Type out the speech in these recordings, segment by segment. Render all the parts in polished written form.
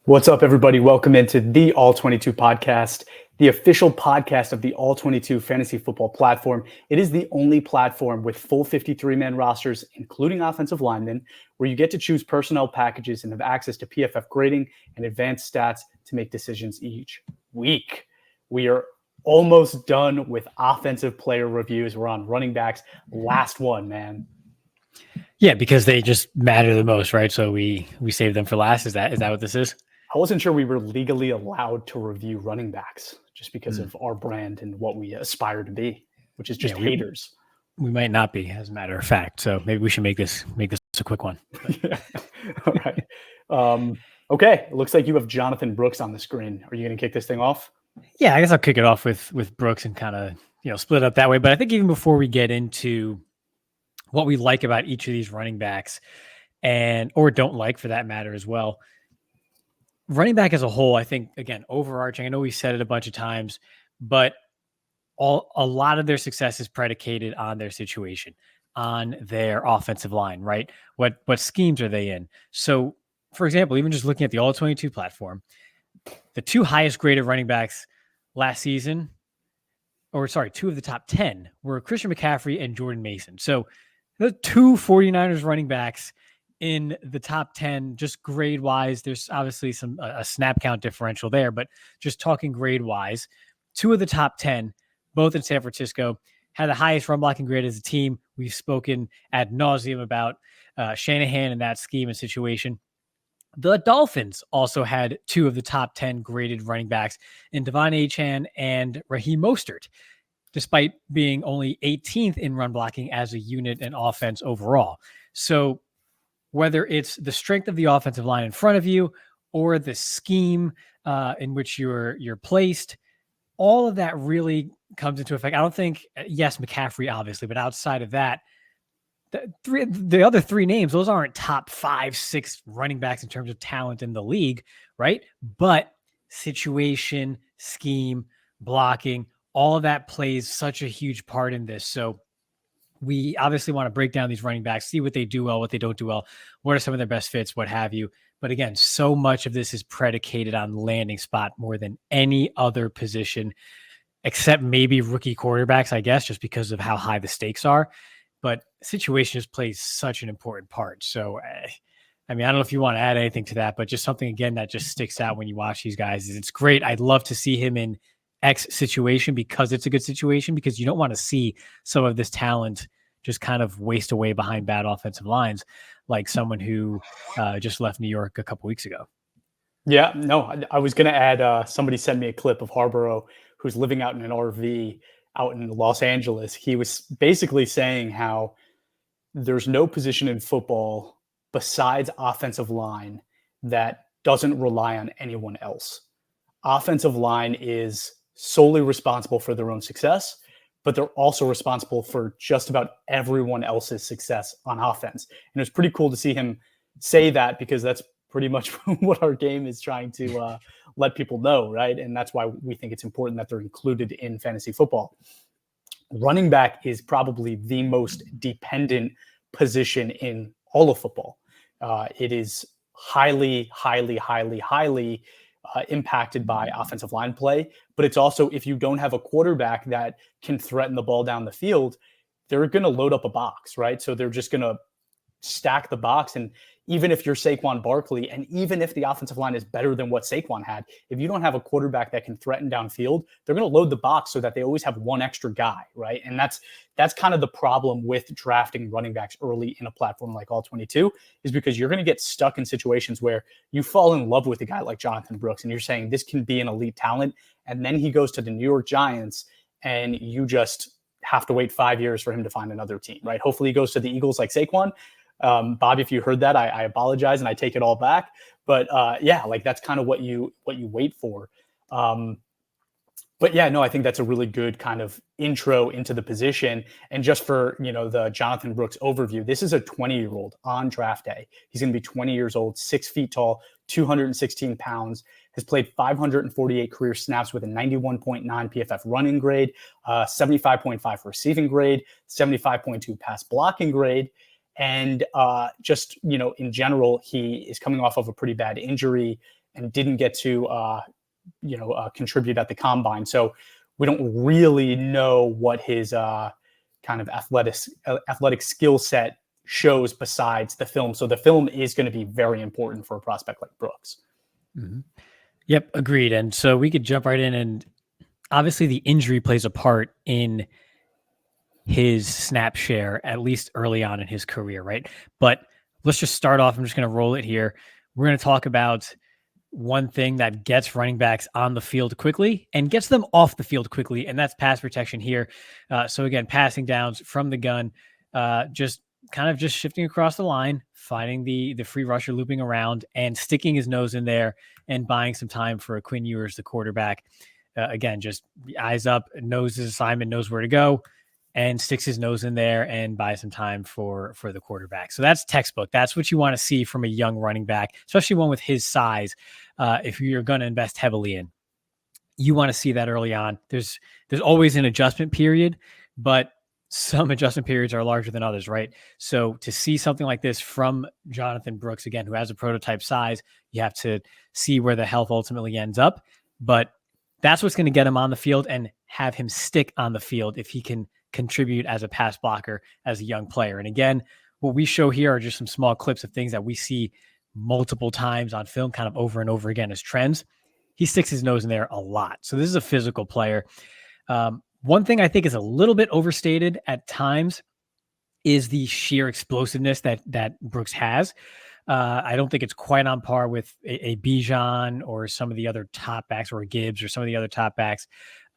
What's up, everybody? Welcome into the All 22 podcast, the official podcast of the All 22 fantasy football platform. It is the only platform with full 53-man rosters, including offensive linemen, where you get to choose personnel packages and have access to PFF grading and advanced stats to make decisions each week. We are almost done with offensive player reviews. We're on running backs. Last one, man. Yeah, because they just matter the most, right? So we save them for last. Is that what this is? I wasn't sure we were legally allowed to review running backs just because of our brand and what we aspire to be, which is just haters. We might not be, as a matter of fact. So maybe we should make this a quick one. Yeah. All right. Okay. It looks like you have Jonathon Brooks on the screen. Are you going to kick this thing off? Yeah, I guess I'll kick it off with Brooks and kind of split it up that way. But I think even before we get into what we like about each of these running backs or don't like for that matter as well, running back as a whole, I think, again, overarching, I know we said it a bunch of times, but a lot of their success is predicated on their situation, on their offensive line, right? What schemes are they in? So, for example, even just looking at the All-22 platform, the two highest graded running backs last season, two of the top 10 were Christian McCaffrey and Jordan Mason. So the two 49ers running backs in the top 10, just grade wise, there's obviously a snap count differential there, but just talking grade wise, two of the top 10, both in San Francisco, had the highest run blocking grade as a team. We've spoken ad nauseum about Shanahan and that scheme and situation. The Dolphins also had two of the top 10 graded running backs in Devon Achane and Raheem Mostert, despite being only 18th in run blocking as a unit and offense overall. So whether it's the strength of the offensive line in front of you or the scheme in which you're placed, all of that really comes into effect. I don't think, yes, McCaffrey, obviously, but outside of that, the other three names, those aren't top 5, 6 running backs in terms of talent in the league, right? But situation, scheme, blocking, all of that plays such a huge part in this. So we obviously want to break down these running backs, see what they do well, what they don't do well, what are some of their best fits, what have you. But again, so much of this is predicated on landing spot more than any other position, except maybe rookie quarterbacks, I guess, just because of how high the stakes are. But situation just plays such an important part. So, I don't know if you want to add anything to that, but just something, again, that just sticks out when you watch these guys is it's great. I'd love to see him in X situation because it's a good situation, because you don't want to see some of this talent just kind of waste away behind bad offensive lines, like someone who just left New York a couple weeks ago. Yeah, no, I was going to add, somebody sent me a clip of Harborough, who's living out in an RV out in Los Angeles. He was basically saying how there's no position in football besides offensive line that doesn't rely on anyone else. Offensive line is solely responsible for their own success, but they're also responsible for just about everyone else's success on offense. And it's pretty cool to see him say that, because that's pretty much what our game is trying to let people know, right? And that's why we think it's important that they're included in fantasy football. Running back is probably the most dependent position in all of football. It is highly impacted by offensive line play, but it's also, if you don't have a quarterback that can threaten the ball down the field, they're going to load up a box, right? So they're just going to stack the box. And even if you're Saquon Barkley, and even if the offensive line is better than what Saquon had, if you don't have a quarterback that can threaten downfield, they're going to load the box so that they always have one extra guy, right? And that's kind of the problem with drafting running backs early in a platform like All-22, is because you're going to get stuck in situations where you fall in love with a guy like Jonathon Brooks, and you're saying this can be an elite talent, and then he goes to the New York Giants, and you just have to wait 5 years for him to find another team, right? Hopefully he goes to the Eagles like Saquon. Bobby, if you heard that, I apologize and I take it all back. But that's kind of what you wait for. But yeah, no, I think that's a really good kind of intro into the position. And just for, the Jonathon Brooks overview, this is a 20-year-old on draft day. He's going to be 20 years old, 6 feet tall, 216 pounds, has played 548 career snaps with a 91.9 PFF running grade, 75.5 receiving grade, 75.2 pass blocking grade. And in general, he is coming off of a pretty bad injury and didn't get to contribute at the combine. So we don't really know what his kind of athletic skill set shows besides the film. So the film is going to be very important for a prospect like Brooks. Mm-hmm. Yep, agreed. And so we could jump right in, and obviously the injury plays a part in his snap share, at least early on in his career, right? But let's just start off. I'm just going to roll it here. We're going to talk about one thing that gets running backs on the field quickly and gets them off the field quickly, and that's pass protection here. So again, passing downs from the gun, just shifting across the line, finding the free rusher looping around and sticking his nose in there and buying some time for a Quinn Ewers, the quarterback. Again, just eyes up, knows his assignment, knows where to go, and sticks his nose in there and buys some time for the quarterback. So that's textbook. That's what you want to see from a young running back, especially one with his size. If you're going to invest heavily in, you want to see that early on. There's always an adjustment period, but some adjustment periods are larger than others, right? So to see something like this from Jonathon Brooks, again, who has a prototype size, you have to see where the health ultimately ends up. But that's what's going to get him on the field and have him stick on the field if he can contribute as a pass blocker as a young player. And again, what we show here are just some small clips of things that we see multiple times on film, kind of over and over again as trends. He sticks his nose in there a lot. So this is a physical player. One thing I think is a little bit overstated at times is the sheer explosiveness that Brooks has. I don't think it's quite on par with a Bijan or some of the other top backs, or a Gibbs or some of the other top backs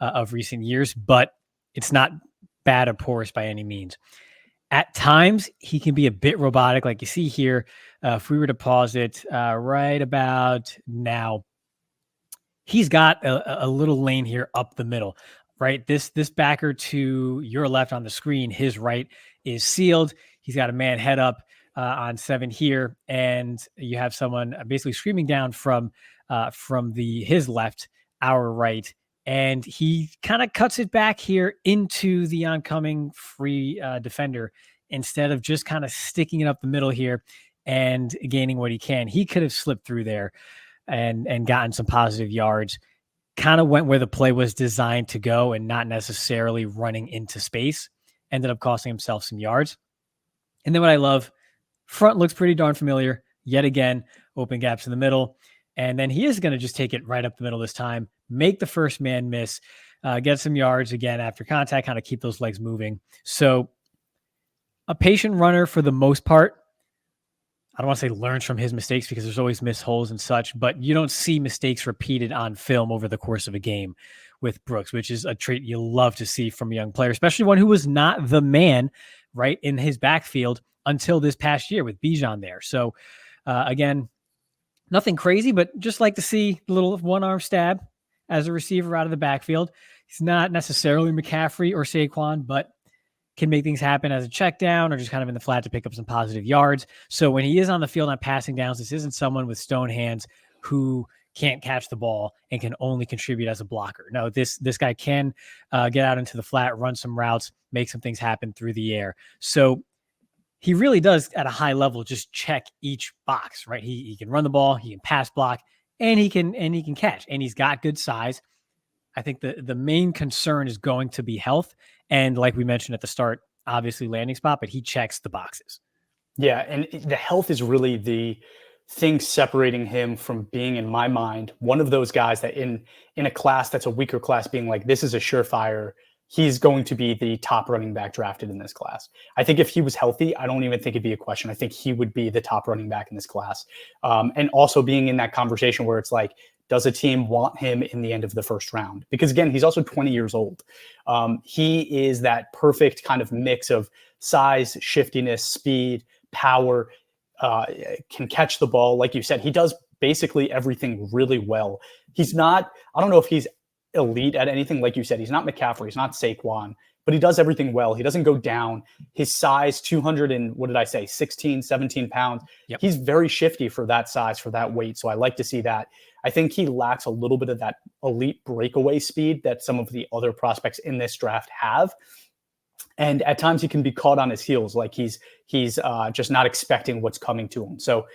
of recent years, but it's not bad or porous by any means. At times, he can be a bit robotic, like you see here. If we were to pause it right about now, he's got a little lane here up the middle, right? This backer to your left on the screen, his right is sealed. He's got a man head up on 7 here, and you have someone basically screaming down from his left, our right. And he kind of cuts it back here into the oncoming free defender instead of just kind of sticking it up the middle here and gaining what he can. He could have slipped through there and gotten some positive yards. Kind of went where the play was designed to go and not necessarily running into space. Ended up costing himself some yards. And then what I love, front looks pretty darn familiar. Yet again, open gaps in the middle. And then he is going to just take it right up the middle this time, make the first man miss, get some yards again after contact, kind of keep those legs moving. So a patient runner for the most part. I don't want to say learns from his mistakes because there's always missed holes and such, but you don't see mistakes repeated on film over the course of a game with Brooks, which is a trait you love to see from a young player, especially one who was not the man, right, in his backfield until this past year with Bijan there. So again, nothing crazy, but just like to see a little one-arm stab as a receiver out of the backfield. He's not necessarily McCaffrey or Saquon, but can make things happen as a check down or just kind of in the flat to pick up some positive yards. So when he is on the field on passing downs, this isn't someone with stone hands who can't catch the ball and can only contribute as a blocker. No, this guy can get out into the flat, run some routes, make some things happen through the air. So he really does at a high level just check each box, right? He can run the ball, he can pass block, and he can catch, and he's got good size. I think the main concern is going to be health. And like we mentioned at the start, obviously landing spot, but he checks the boxes. Yeah, and the health is really the thing separating him from being, in my mind, one of those guys that in a class that's a weaker class, being like, this is a surefire, he's going to be the top running back drafted in this class. I think if he was healthy, I don't even think it'd be a question. I think he would be the top running back in this class. And also being in that conversation where it's like, does a team want him in the end of the first round? Because again, he's also 20 years old. He is that perfect kind of mix of size, shiftiness, speed, power, can catch the ball. Like you said, he does basically everything really well. He's not, I don't know if he's elite at anything. Like you said, he's not McCaffrey, he's not Saquon, but he does everything well. He doesn't go down. His size, 200 and what did I say, 16, 17 pounds. Yep. He's very shifty for that size, for that weight. So I like to see that. I think he lacks a little bit of that elite breakaway speed that some of the other prospects in this draft have. And at times he can be caught on his heels, like he's just not expecting what's coming to him. So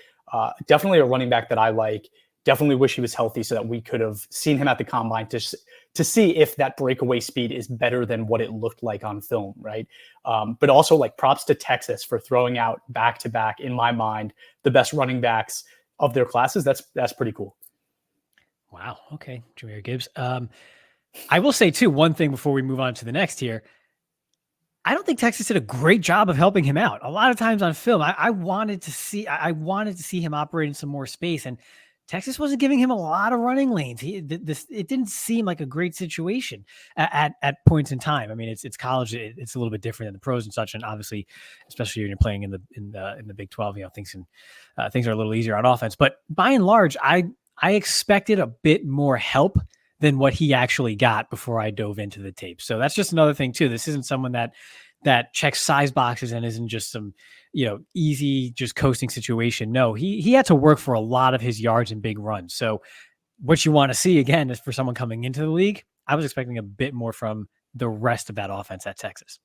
definitely a running back that I like. Definitely wish he was healthy so that we could have seen him at the combine to see if that breakaway speed is better than what it looked like on film, right? But also, like, props to Texas for throwing out back-to-back, in my mind, the best running backs of their classes. That's pretty cool. Wow. Okay. Jahmyr Gibbs. I will say too, one thing before we move on to the next here. I don't think Texas did a great job of helping him out. A lot of times on film, I wanted to see him operate in some more space, and Texas wasn't giving him a lot of running lanes. It didn't seem like a great situation at points in time. I mean, it's college. It's a little bit different than the pros and such. And obviously, especially when you're playing in the Big 12, things are a little easier on offense. But by and large, I expected a bit more help than what he actually got before I dove into the tape. So that's just another thing too. This isn't someone that checks size boxes and isn't just some, easy, just coasting situation. No, he had to work for a lot of his yards and big runs. So what you want to see again is for someone coming into the league, I was expecting a bit more from the rest of that offense at Texas.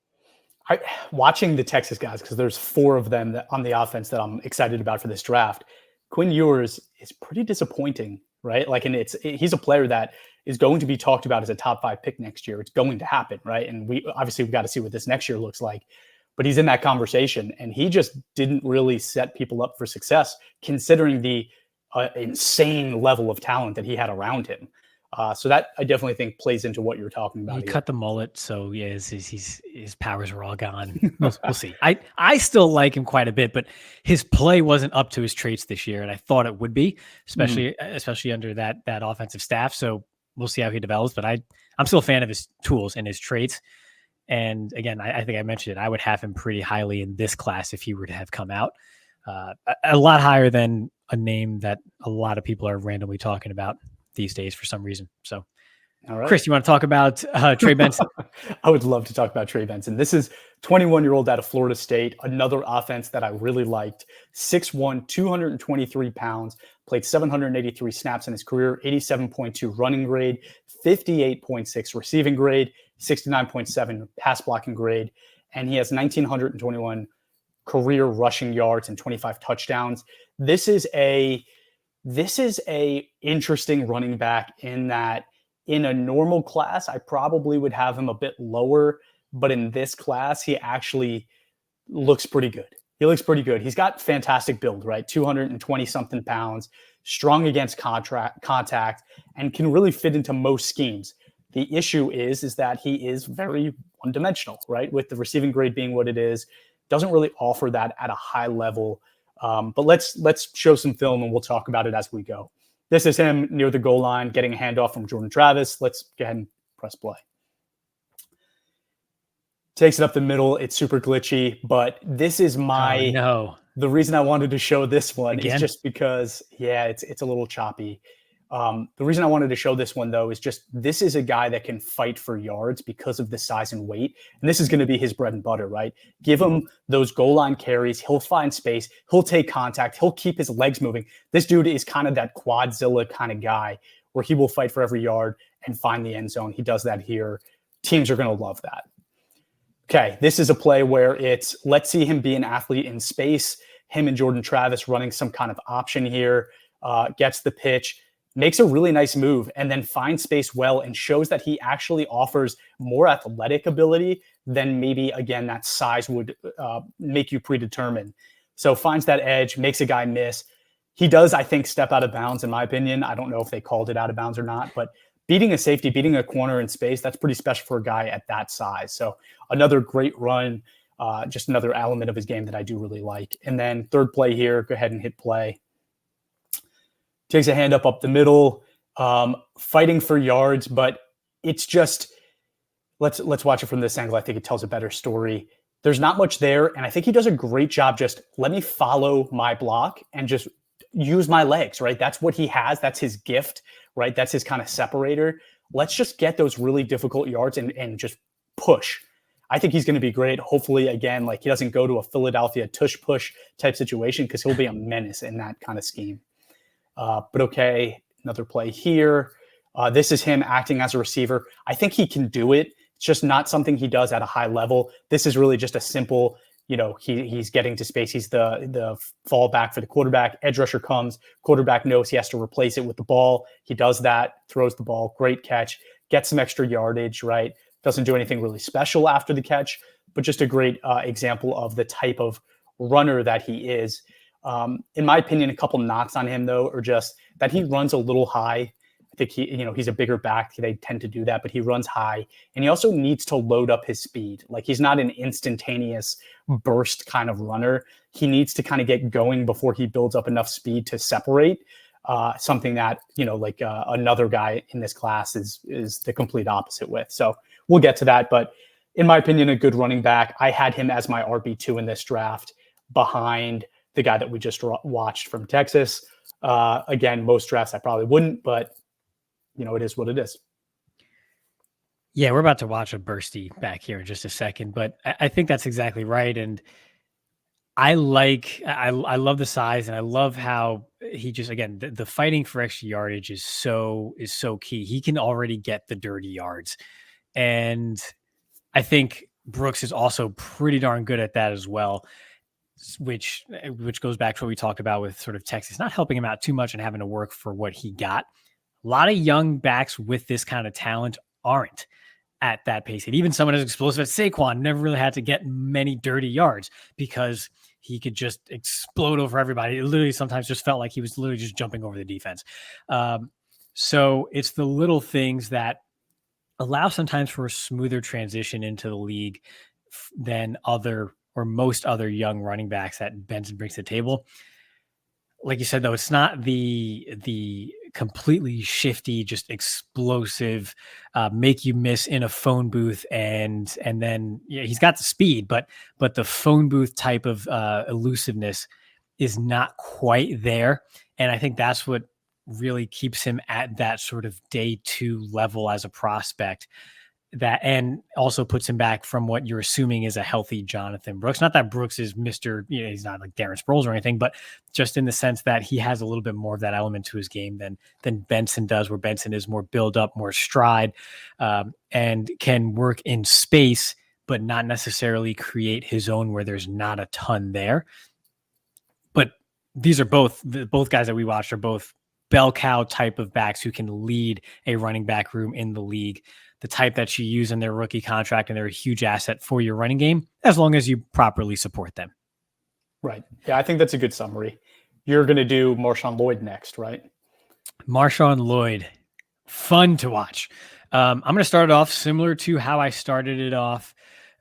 Watching the Texas guys, because there's 4 of them on the offense that I'm excited about for this draft. Quinn Ewers is pretty disappointing, right? Like, and he's a player that is going to be talked about as a top 5 pick next year. It's going to happen, right? And we've got to see what this next year looks like. But he's in that conversation, and he just didn't really set people up for success, considering the insane level of talent that he had around him. So that, I definitely think, plays into what you're talking about. He cut the mullet, so yeah, his powers are all gone. We'll see. I still like him quite a bit, but his play wasn't up to his traits this year, and I thought it would be, especially under that offensive staff. So we'll see how he develops. But I'm still a fan of his tools and his traits. And again, I think I mentioned it. I would have him pretty highly in this class if he were to have come out. A lot higher than a name that a lot of people are randomly talking about these days for some reason. So, all right. Chris, you want to talk about Trey Benson? I would love to talk about Trey Benson. This is 21-year-old out of Florida State, another offense that I really liked. 6'1", 223 pounds, played 783 snaps in his career, 87.2 running grade, 58.6 receiving grade, 69.7 pass blocking grade, and he has 1,921 career rushing yards and 25 touchdowns. This is a interesting running back in that in a normal class, I probably would have him a bit lower, but in this class, he actually looks pretty good. He's got fantastic build, right? 220 something pounds, strong against contact, and can really fit into most schemes. The issue is that he is very one-dimensional, right? With the receiving grade being what it is, doesn't really offer that at a high level. But let's show some film and we'll talk about it as we go. This is him near the goal line, getting a handoff from Jordan Travis. Let's go ahead and press play. Takes it up the middle. It's super glitchy, but this is the reason I wanted to show this one is just because, it's a little choppy. The reason I wanted to show this one, though, is just this is a guy that can fight for yards because of the size and weight. And this is going to be his bread and butter, right? Give him those goal line carries. He'll find space. He'll take contact. He'll keep his legs moving. This dude is kind of that quadzilla kind of guy where he will fight for every yard and find the end zone. He does that here. Teams are going to love that. Okay, this is a play where let's see him be an athlete in space. Him and Jordan Travis running some kind of option here, gets the pitch, makes a really nice move, and then finds space well and shows that he actually offers more athletic ability than maybe, again, that size would make you predetermine. So finds that edge, makes a guy miss. He does, I think, step out of bounds, in my opinion. I don't know if they called it out of bounds or not, but beating a safety, beating a corner in space, that's pretty special for a guy at that size. So another great run, just another element of his game that I do really like. And then third play here, go ahead and hit play. Takes a hand up the middle, fighting for yards, but it's just, let's watch it from this angle. I think it tells a better story. There's not much there, and I think he does a great job just let me follow my block and just use my legs, right? That's what he has. That's his gift, right? That's his kind of separator. Let's just get those really difficult yards and just push. I think he's going to be great. Hopefully, again, like he doesn't go to a Philadelphia tush-push type situation because he'll be a menace in that kind of scheme. But okay, another play here. This is him acting as a receiver. I think he can do it. It's just not something he does at a high level. This is really just a simple he's getting to space. He's the fallback for the quarterback. Edge rusher comes, quarterback knows he has to replace it with the ball. He does that, throws the ball, great catch, gets some extra yardage, right? Doesn't do anything really special after the catch, but just a great example of the type of runner that he is. In my opinion, a couple knocks on him, though, are just that he runs a little high. I think he's a bigger back. They tend to do that, but he runs high, and he also needs to load up his speed. Like, he's not an instantaneous burst kind of runner. He needs to kind of get going before he builds up enough speed to separate. Something that another guy in this class is the complete opposite with. So we'll get to that, but in my opinion, a good running back. I had him as my RB2 in this draft, behind the guy that we just watched from Texas. Again, most drafts I probably wouldn't, but it is what it is. Yeah, we're about to watch a bursty back here in just a second, but I think that's exactly right. And I love the size, and I love how he just, again, the fighting for extra yardage is so key. He can already get the dirty yards. And I think Brooks is also pretty darn good at that as well, which goes back to what we talked about with sort of Texas, not helping him out too much and having to work for what he got. A lot of young backs with this kind of talent aren't at that pace. And even someone as explosive as Saquon never really had to get many dirty yards because he could just explode over everybody. It literally sometimes just felt like he was literally just jumping over the defense. So it's the little things that allow sometimes for a smoother transition into the league than most other young running backs that Benson brings to the table. Like you said, though, it's not the completely shifty, just explosive, make you miss in a phone booth, and then he's got the speed, but the phone booth type of elusiveness is not quite there, and I think that's what really keeps him at that sort of day 2 level as a prospect. That, and also puts him back from what you're assuming is a healthy Jonathon Brooks. Not that Brooks is Mr. He's not like Darren Sproles or anything, but just in the sense that he has a little bit more of that element to his game than Benson does, where Benson is more build up, more stride, and can work in space, but not necessarily create his own where there's not a ton there. But these are both guys that we watched are both bell cow type of backs who can lead a running back room in the league. The type that you use in their rookie contract, and they're a huge asset for your running game as long as you properly support them. Right. Yeah, I think that's a good summary. You're going to do Marshawn Lloyd next, right? Marshawn Lloyd, fun to watch. I'm going to start it off similar to how I started it off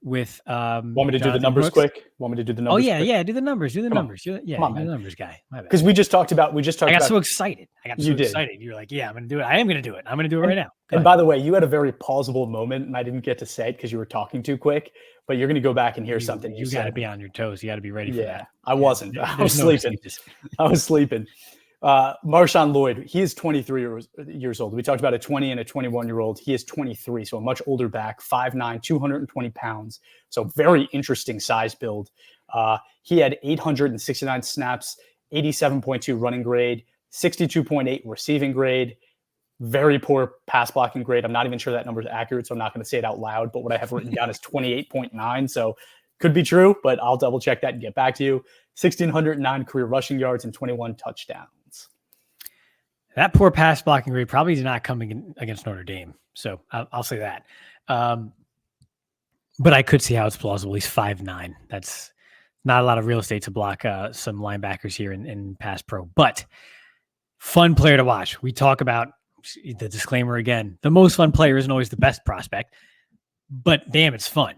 with. Want me to do the numbers quick? Want me to do the numbers? Oh yeah, quick? Do the numbers. Do the numbers. You're the numbers guy. Because we just talked about. I got so excited. Excited. You're like, yeah, I'm going to do it. I am going to do it. I'm going to do it right now. And by the way, you had a very pausable moment, and I didn't get to say it because you were talking too quick. But you're going to go back and hear something. You got to be on your toes. You got to be ready for that. I wasn't. I was sleeping. I was sleeping. Marshawn Lloyd, he is 23 years old. We talked about a 20 and a 21-year-old. He is 23, so a much older back, 5'9", 220 pounds. So very interesting size build. He had 869 snaps, 87.2 running grade, 62.8 receiving grade, very poor pass blocking grade. I'm not even sure that number is accurate, so I'm not going to say it out loud, but what I have written down is 28.9, so could be true, but I'll double check that and get back to you. 1,609 career rushing yards and 21 touchdowns. That poor pass blocking grade probably did not come against Notre Dame, so I'll say that. But I could see how it's plausible. He's 5'9". That's not a lot of real estate to block some linebackers here in pass pro, but fun player to watch. We talk about the disclaimer again. The most fun player isn't always the best prospect, but damn, it's fun.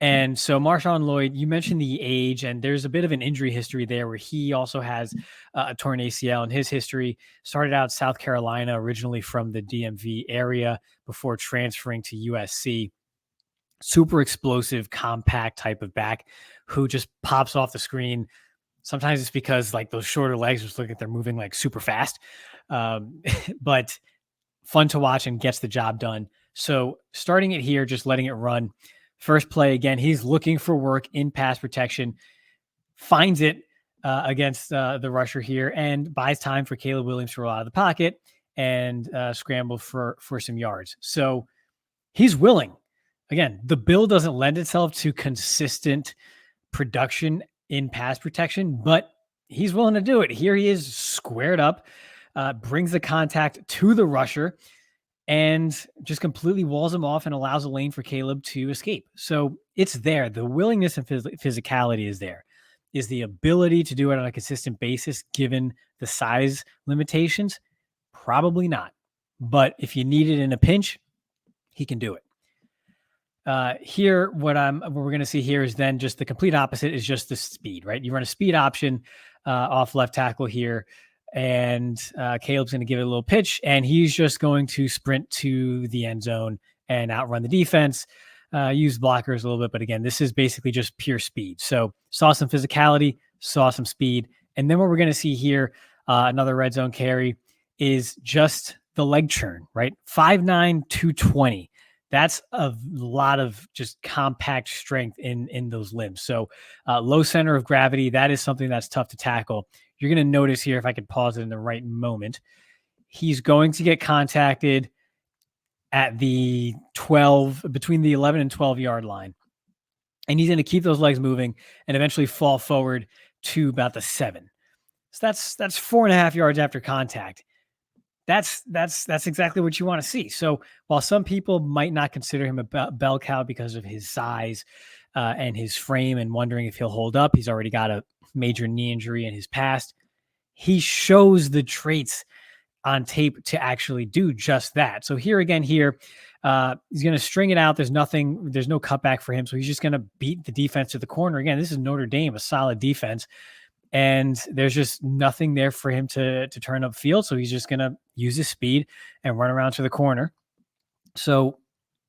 And so Marshawn Lloyd, you mentioned the age, and there's a bit of an injury history there where he also has a torn ACL in his history. Started out South Carolina, originally from the DMV area before transferring to USC. Super explosive, compact type of back who just pops off the screen. Sometimes it's because like those shorter legs just look like they're moving like super fast, but fun to watch and gets the job done. So starting it here, just letting it run. First play, again, he's looking for work in pass protection, finds it against the rusher here, and buys time for Caleb Williams to roll out of the pocket and scramble for some yards. So he's willing. Again, the build doesn't lend itself to consistent production in pass protection, but he's willing to do it. Here he is squared up, brings the contact to the rusher, and just completely walls him off and allows a lane for Caleb to escape. So it's there. The willingness and physicality is there. Is the ability to do it on a consistent basis given the size limitations? Probably not. But if you need it in a pinch, he can do it. Here, what we're going to see here is then just the complete opposite is just the speed, right? You run a speed option off left tackle here, and Caleb's going to give it a little pitch, and he's just going to sprint to the end zone and outrun the defense, use blockers a little bit. But again, this is basically just pure speed. So saw some physicality, saw some speed. And then what we're going to see here, another red zone carry, is just the leg churn, right? 5'9", 220. That's a lot of just compact strength in those limbs. So low center of gravity, that is something that's tough to tackle. You're going to notice here, if I could pause it in the right moment, he's going to get contacted at the 12, between the 11 and 12 yard line. And he's going to keep those legs moving and eventually fall forward to about the 7. So that's 4.5 yards after contact. That's exactly what you want to see. So while some people might not consider him a bell cow because of his size and his frame and wondering if he'll hold up, he's already got a major knee injury in his past. He shows the traits on tape to actually do just that. So here again, he's going to string it out. There's no cutback for him. So he's just going to beat the defense to the corner. Again, this is Notre Dame, a solid defense. And there's just nothing there for him to turn up field. So he's just going to use his speed and run around to the corner. So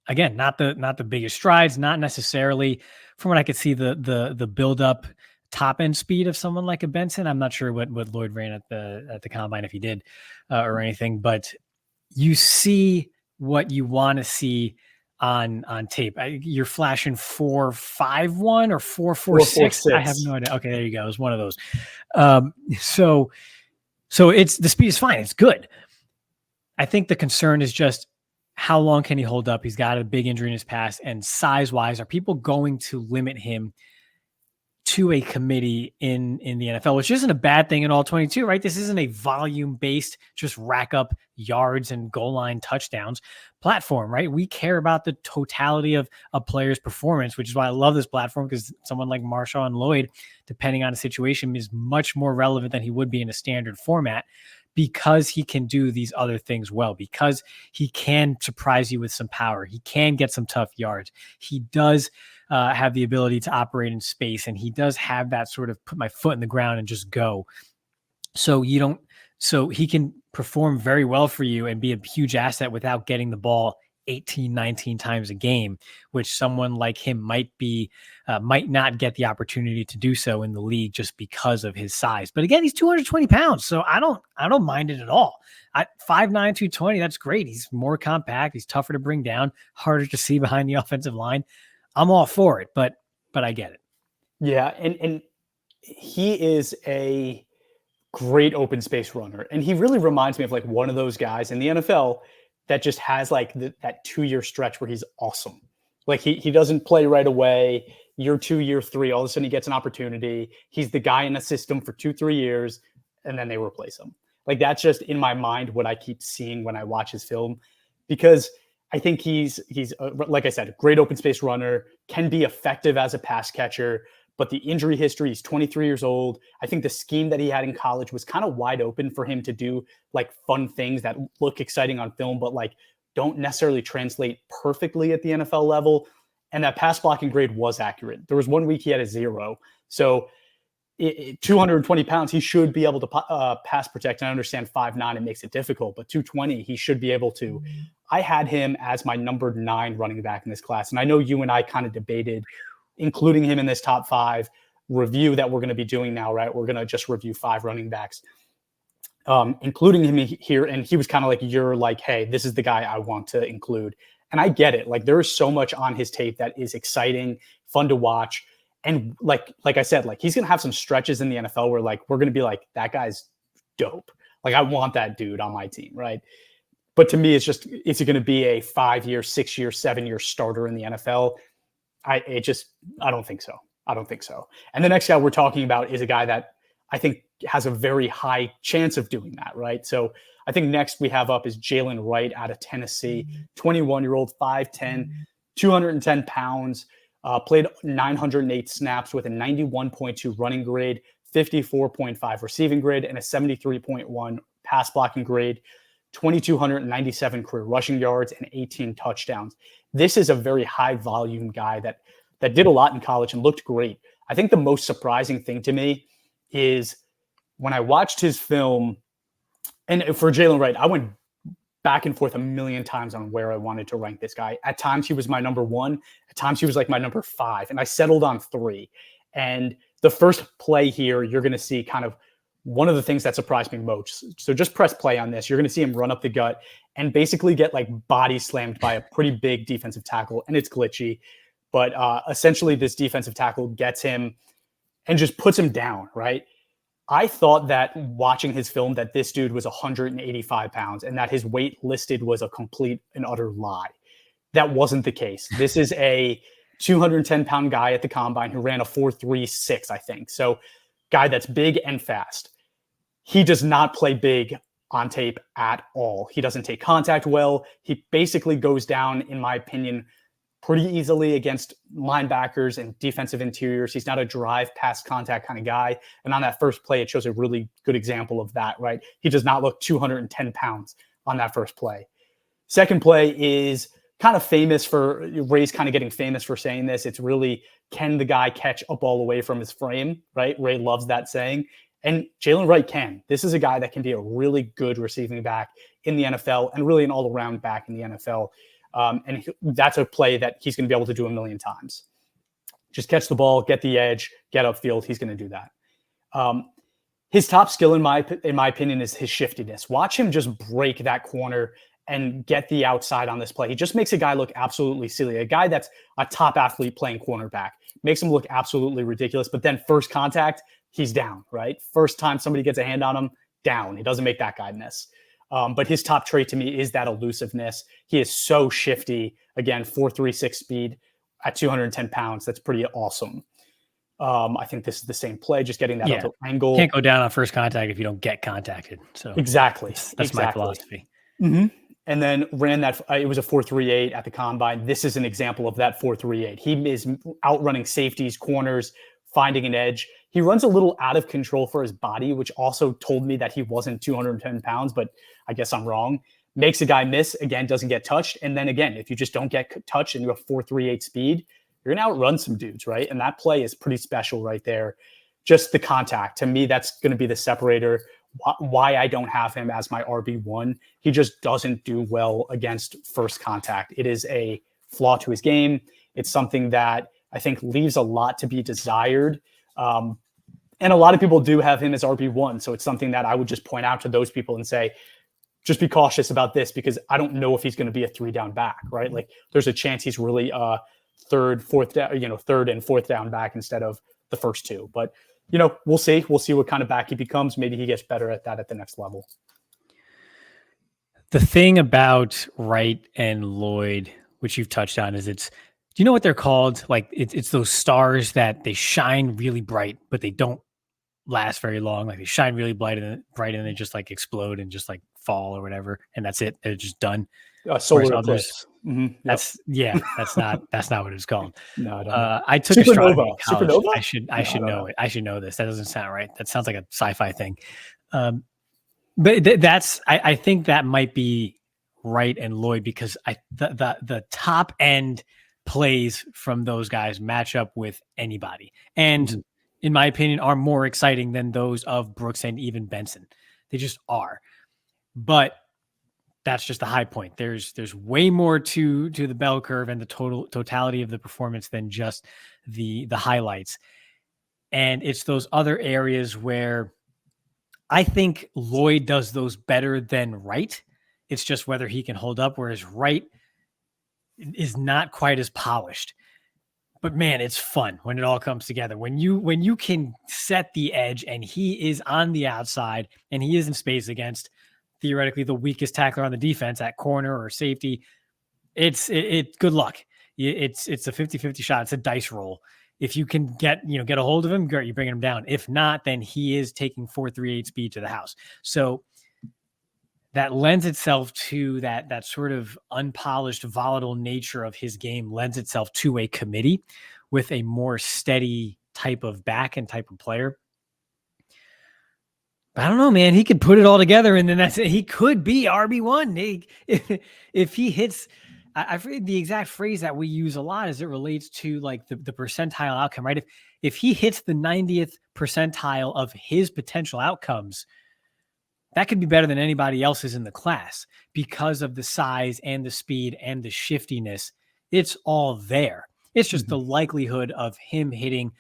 again, not the biggest strides, not necessarily from what I could see the build up top end speed of someone like a Benson. I'm not sure what Lloyd ran at the combine, if he did or anything, but you see what you want to see on tape. You're flashing 4.51 or 4.46. I have no idea. Okay, there you go. It was one of those. So it's the speed is fine. It's good. I think the concern is just how long can he hold up? He's got a big injury in his past, and size wise, are people going to limit him to a committee in the NFL, which isn't a bad thing in all 22, right? This isn't a volume-based, just rack up yards and goal line touchdowns platform, right? We care about the totality of a player's performance, which is why I love this platform, because someone like Marshawn Lloyd, depending on the situation, is much more relevant than he would be in a standard format, because he can do these other things well, because he can surprise you with some power. He can get some tough yards. He does have the ability to operate in space, and he does have that sort of put my foot in the ground and just go. So he can perform very well for you and be a huge asset without getting the ball 18, 19 times a game, which someone like him might not get the opportunity to do so in the league just because of his size. But again, he's 220 pounds. So I don't mind it at all. At 5'9", 220, that's great. He's more compact. He's tougher to bring down, harder to see behind the offensive line. I'm all for it, but I get it. Yeah. And he is a great open space runner. And he really reminds me of like one of those guys in the NFL that just has like that 2-year stretch where he's awesome. Like he doesn't play right away. Year 2, year 3, all of a sudden he gets an opportunity. He's the guy in a system for 2-3 years, and then they replace him. Like that's just in my mind what I keep seeing when I watch his film, because I think he's like I said, a great open space runner, can be effective as a pass catcher, but the injury history, he's 23 years old. I think the scheme that he had in college was kind of wide open for him to do like fun things that look exciting on film, but like don't necessarily translate perfectly at the NFL level. And that pass blocking grade was accurate. There was 1 week he had a 0. So 220 pounds, he should be able to pass protect. And I understand 5'9", it makes it difficult, but 220, he should be able to. I had him as my number 9 running back in this class. And I know you and I kind of debated including him in this top 5 review that we're going to be doing now, right? We're going to just review 5 running backs, including him here. And he was kind of like, you're like, hey, this is the guy I want to include. And I get it. Like there is so much on his tape that is exciting, fun to watch. And like I said, like he's going to have some stretches in the NFL where like, we're going to be like, that guy's dope. Like I want that dude on my team. Right. But to me, it's just, is it going to be a 5-year, 6-year, 7-year starter in the NFL? I don't think so. I don't think so. And the next guy we're talking about is a guy that I think has a very high chance of doing that, right? So I think next we have up is Jaylen Wright out of Tennessee, 21-year-old, 5'10", 210 pounds, played 908 snaps with a 91.2 running grade, 54.5 receiving grade, and a 73.1 pass blocking grade, 2,297 career rushing yards, and 18 touchdowns. This is a very high volume guy that did a lot in college and looked great. I think the most surprising thing to me is when I watched his film, and for Jaylen Wright, I went back and forth a million times on where I wanted to rank this guy. At times he was my number 1, at times he was like my number 5, and I settled on 3. And the first play here, you're going to see kind of one of the things that surprised me most. So just press play on this. You're going to see him run up the gut and basically get like body slammed by a pretty big defensive tackle, and it's glitchy. But essentially this defensive tackle gets him and just puts him down, right? I thought that watching his film that this dude was 185 pounds and that his weight listed was a complete and utter lie. That wasn't the case. This is a 210-pound guy at the combine who ran a 4.36, I think. So guy that's big and fast. He does not play big on tape at all. He doesn't take contact well. He basically goes down, in my opinion, pretty easily against linebackers and defensive interiors. He's not a drive past contact kind of guy. And on that first play, it shows a really good example of that, right? He does not look 210 pounds on that first play. Second play is kind of famous for, Ray's kind of getting famous for saying this. It's really, can the guy catch a ball away from his frame, right? Ray loves that saying. And Jaylen Wright can. This is a guy that can be a really good receiving back in the NFL and really an all-around back in the NFL. That's a play that he's going to be able to do a million times. Just catch the ball, get the edge, get upfield. He's going to do that. His top skill, in my opinion, is his shiftiness. Watch him just break that corner and get the outside on this play. He just makes a guy look absolutely silly. A guy that's a top athlete playing cornerback makes him look absolutely ridiculous. But then first contact, he's down, right? First time somebody gets a hand on him, down. He doesn't make that guy miss. But his top trait to me is that elusiveness. He is so shifty. Again, 4.36 speed at 210 pounds. That's pretty awesome. I think this is the same play, just getting that upper angle. Can't go down on first contact if you don't get contacted. So exactly. That's my philosophy. Mm-hmm. And then ran that. It was a 4.38 at the combine. This is an example of that 4.38. He is outrunning safeties, corners, finding an edge. He runs a little out of control for his body, which also told me that he wasn't 210 pounds, but I guess I'm wrong. Makes a guy miss, again, doesn't get touched. And then again, if you just don't get touched and you have 4.38 speed, you're going to outrun some dudes, right? And that play is pretty special right there. Just the contact. To me, that's going to be the separator. Why I don't have him as my RB1. He just doesn't do well against first contact. It is a flaw to his game. It's something that I think leaves a lot to be desired. And a lot of people do have him as RB1. So it's something that I would just point out to those people and say, just be cautious about this because I don't know if he's going to be a 3-down back, right? Like there's a chance he's really third and fourth down back instead of the first two. But, we'll see. We'll see what kind of back he becomes. Maybe he gets better at that at the next level. The thing about Wright and Lloyd, which you've touched on, is do you know what they're called? Like it's those stars that they shine really bright, but they don't last very long. Like they shine really bright and they just like explode and just like fall or whatever. And that's it. They're just done. Solar eclipse. Mm-hmm. That's not what it's called. No, I took Supernova. Astronomy in college. Supernova? I should know it. I should know this. That doesn't sound right. That sounds like a sci-fi thing. But I think that might be Wright and Lloyd because the top end plays from those guys match up with anybody. And in my opinion, are more exciting than those of Brooks and even Benson. They just are. But that's just the high point. There's way more to the bell curve and the totality of the performance than just the highlights. And it's those other areas where I think Lloyd does those better than Wright. It's just whether he can hold up, whereas Wright is not quite as polished. But man, it's fun when it all comes together. When you can set the edge and he is on the outside and he is in space against theoretically the weakest tackler on the defense at corner or safety, it's good luck. It's a 50-50 shot. It's a dice roll. If you can get a hold of him, you're bringing him down. If not, then he is taking 4.38 speed to the house. So that lends itself to that sort of unpolished, volatile nature of his game lends itself to a committee with a more steady type of back and type of player. But I don't know, man. He could put it all together, and then that's it. He could be RB1. If he hits, I forget the exact phrase that we use a lot as it relates to like the percentile outcome, right? If he hits the 90th percentile of his potential outcomes, that could be better than anybody else's in the class because of the size and the speed and the shiftiness. It's all there. It's just the likelihood of him hitting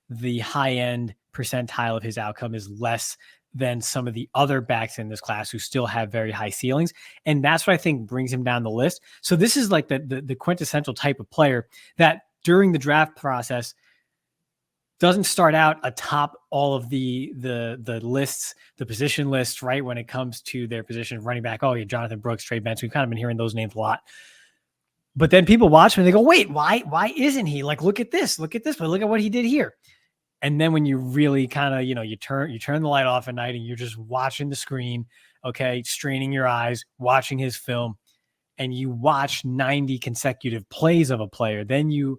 the high end percentile of his outcome is less than some of the other backs in this class who still have very high ceilings. And that's what I think brings him down the list. So this is like the quintessential type of player that during the draft process doesn't start out atop all of the lists, the position lists, right? When it comes to their position of running back, oh yeah, Jonathon Brooks, Trey Benson, we've kind of been hearing those names a lot. But then people watch him and they go, wait, why isn't he? Like, look at this, but look at what he did here. And then when you really kind of, you turn the light off at night and you're just watching the screen, okay, straining your eyes, watching his film, and you watch 90 consecutive plays of a player, then you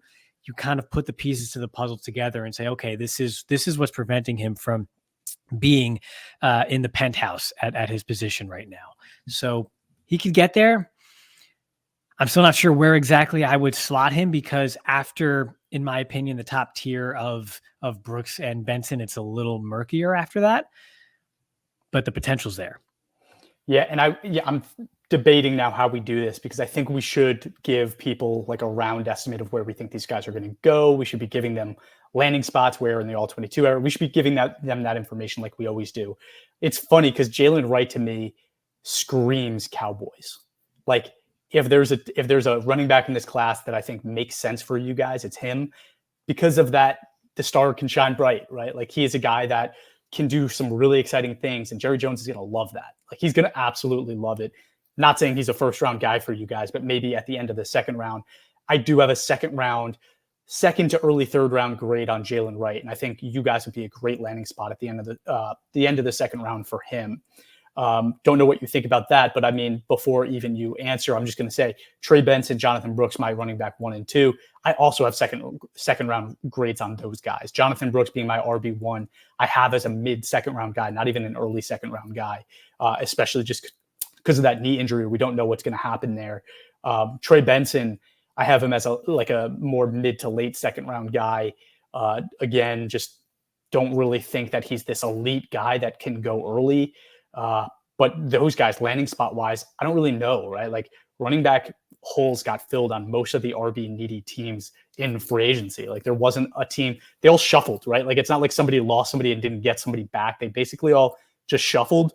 kind of put the pieces to the puzzle together and say, okay, this is what's preventing him from being in the penthouse at his position right now. So he could get there. I'm still not sure where exactly I would slot him because after, in my opinion, the top tier of Brooks and Benson, it's a little murkier after that, but the potential's there. Yeah. And I'm debating now how we do this because I think we should give people like a round estimate of where we think these guys are going to go. We should be giving them landing spots where in the all 22 era, we should be giving them that information like we always do. It's funny because Jaylen Wright to me screams Cowboys. Like, if there's a running back in this class that I think makes sense for you guys, it's him because of that. The star can shine bright, right? Like he is a guy that can do some really exciting things and Jerry Jones is going to love that. Like he's going to absolutely love it. Not saying he's a first round guy for you guys, but maybe at the end of the second round, I do have a second to early third round grade on Jaylen Wright. And I think you guys would be a great landing spot at the end of the second round for him. Don't know what you think about that, but I mean, before even you answer, I'm just going to say Trey Benson, Jonathon Brooks, my running back 1 and 2. I also have second round grades on those guys. Jonathon Brooks being my RB1, I have as a mid second round guy, not even an early second round guy, especially just because of that knee injury. We don't know what's going to happen there. Trey Benson, I have him as a more mid to late second round guy. Again, just don't really think that he's this elite guy that can go early. But those guys landing spot wise, I don't really know, right? Like running back holes got filled on most of the RB needy teams in free agency. Like there wasn't a team, they all shuffled, right? Like it's not like somebody lost somebody and didn't get somebody back. They basically all just shuffled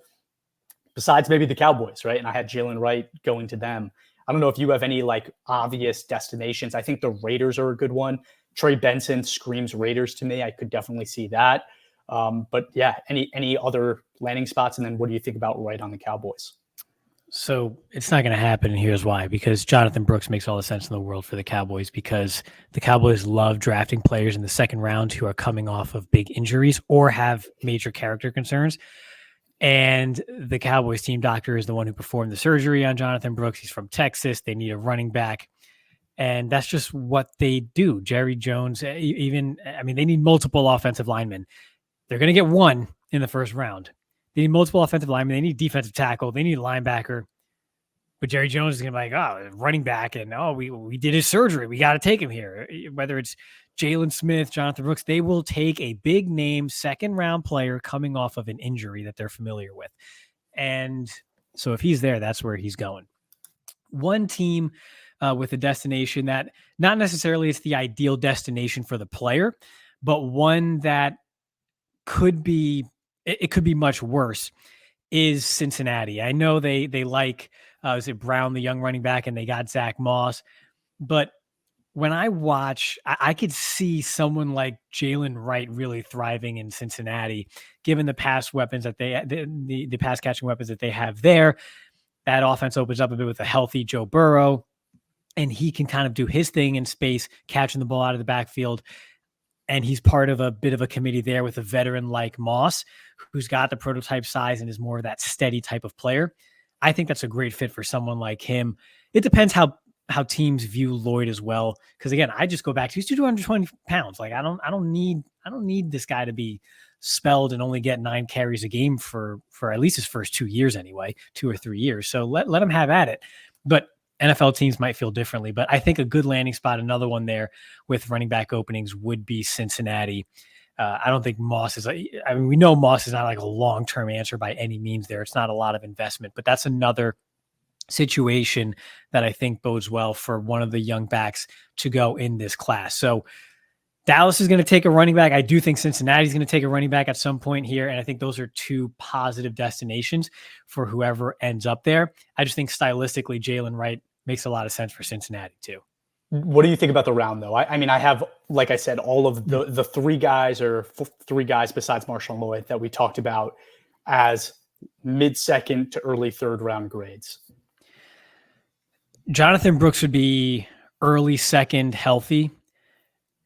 besides maybe the Cowboys, right? And I had Jaylen Wright going to them. I don't know if you have any like obvious destinations. I think the Raiders are a good one. Trey Benson screams Raiders to me. I could definitely see that. But yeah, any other landing spots? And then what do you think about Wright on the Cowboys? So it's not going to happen. And here's why, because Jonathon Brooks makes all the sense in the world for the Cowboys, because the Cowboys love drafting players in the second round who are coming off of big injuries or have major character concerns. And the Cowboys team doctor is the one who performed the surgery on Jonathon Brooks. He's from Texas. They need a running back. And that's just what they do. Jerry Jones, they need multiple offensive linemen. They're going to get one in the first round. They need multiple offensive linemen. They need defensive tackle. They need a linebacker. But Jerry Jones is going to be like, oh, running back. And, we did his surgery. We got to take him here. Whether it's Jalen Smith, Jonathon Brooks, they will take a big name second round player coming off of an injury that they're familiar with. And so if he's there, that's where he's going. One team with a destination that not necessarily is the ideal destination for the player, but one that could be much worse is Cincinnati. I know they like is it Brown, the young running back, and they got Zach Moss, but when I watch, I could see someone like Jaylen Wright really thriving in Cincinnati, given the pass weapons that the pass catching weapons that they have there. That offense opens up a bit with a healthy Joe Burrow, and he can kind of do his thing in space, catching the ball out of the backfield. and he's part of a bit of a committee there with a veteran like Moss, who's got the prototype size and is more of that steady type of player. I think that's a great fit for someone like him. It depends how teams view Lloyd as well. Because again, I just go back to he's 220 pounds. Like I don't need this guy to be spelled and only get 9 carries a game for at least his first 2 years anyway, 2 or 3 years. So let him have at it. But NFL teams might feel differently. But I think a good landing spot, another one there with running back openings, would be Cincinnati. I don't think Moss is we know Moss is not like a long-term answer by any means there. It's not a lot of investment, but that's another situation that I think bodes well for one of the young backs to go in this class. So Dallas is going to take a running back. I do think Cincinnati is going to take a running back at some point here. And I think those are 2 positive destinations for whoever ends up there. I just think stylistically, Jaylen Wright makes a lot of sense for Cincinnati too. What do you think about the round, though? I mean, I have, like I said, all of the 3 guys or 3 guys besides Marshawn Lloyd that we talked about as mid-second to early 3rd round grades. Jonathon Brooks would be early 2nd, healthy.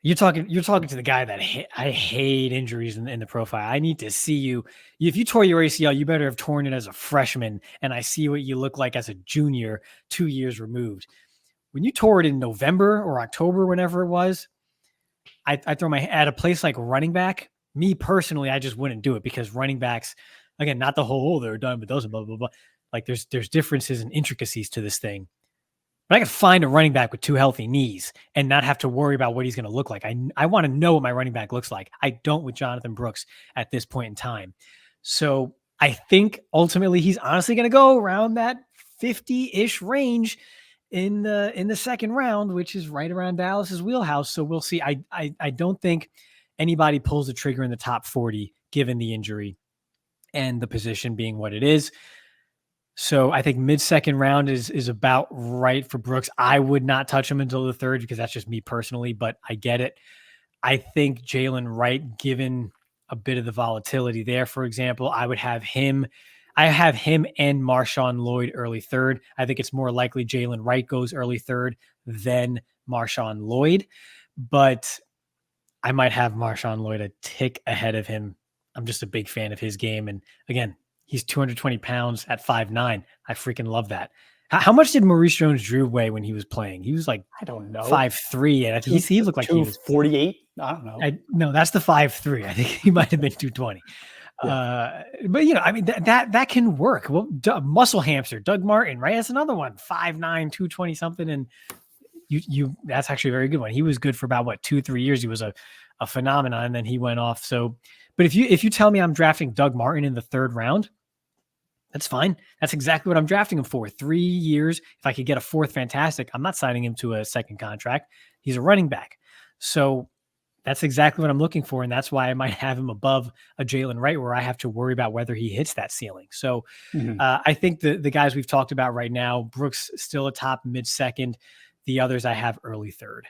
You're talking to the guy that I hate injuries in the profile. I need to see you. If you tore your ACL, you better have torn it as a freshman, and I see what you look like as a junior 2 years removed. When you tore it in November or October, whenever it was, I throw my at a place like running back. Me personally, I just wouldn't do it because running backs, again, not the whole they're done, but those blah blah blah. Like there's differences and intricacies to this thing. But I could find a running back with 2 healthy knees and not have to worry about what he's going to look like. I want to know what my running back looks like. I don't with Jonathon Brooks at this point in time. So I think ultimately he's honestly going to go around that 50-ish range in the 2nd round, which is right around Dallas's wheelhouse. So we'll see. I don't think anybody pulls the trigger in the top 40 given the injury and the position being what it is. So I think mid-2nd round is about right for Brooks. I would not touch him until the 3rd because that's just me personally, but I get it. I think Jaylen Wright, given a bit of the volatility there, for example, I have him and Marshawn Lloyd early 3rd. I think it's more likely Jaylen Wright goes early 3rd than Marshawn Lloyd, but I might have Marshawn Lloyd a tick ahead of him. I'm just a big fan of his game. And again, he's 220 pounds at 5'9". I freaking love that. How much did Maurice Jones-Drew weigh when he was playing? He was like, I don't know, 5'3", and he looked like he was 48. I don't know. No, that's the 5'3". I think he might have been 220. Yeah. But I mean that can work. Well, muscle hamster Doug Martin, right? That's another one, 5'9", 220 something, and you that's actually a very good one. He was good for about 2-3 years. He was a phenomenon, and then he went off. So, but if you tell me I'm drafting Doug Martin in the 3rd round, that's fine. That's exactly what I'm drafting him for. 3 years. If I could get a 4th, fantastic. I'm not signing him to a 2nd contract. He's a running back. So that's exactly what I'm looking for. And that's why I might have him above a Jaylen Wright where I have to worry about whether he hits that ceiling. So I think the guys we've talked about right now, Brooks still a top mid-2nd. The others I have early 3rd.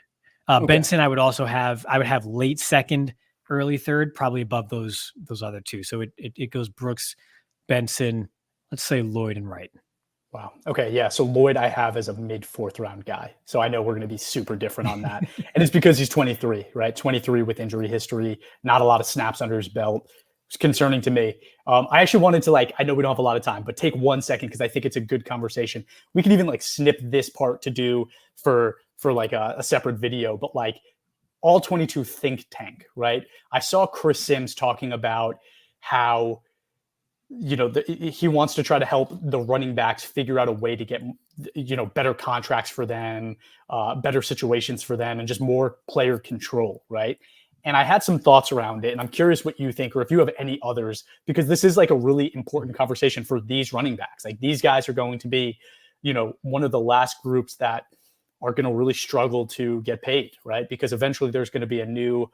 Okay. Benson, I would have late 2nd, early 3rd, probably above those other 2. So it goes Brooks, Benson, let's say Lloyd and Wright. Wow. Okay. Yeah. So Lloyd I have as a mid-4th round guy. So I know we're going to be super different on that. And it's because he's 23, right? 23 with injury history, not a lot of snaps under his belt. It's concerning to me. I actually wanted to I know we don't have a lot of time, but take 1 second because I think it's a good conversation. We can even snip this part to do for a separate video, but all 22 think tank, right? I saw Chris Sims talking about how he wants to try to help the running backs figure out a way to get, better contracts for them, better situations for them, and just more player control, right? And I had some thoughts around it, and I'm curious what you think, or if you have any others, because this is a really important conversation for these running backs. These guys are going to be, one of the last groups that are going to really struggle to get paid, right? Because eventually there's going to be a new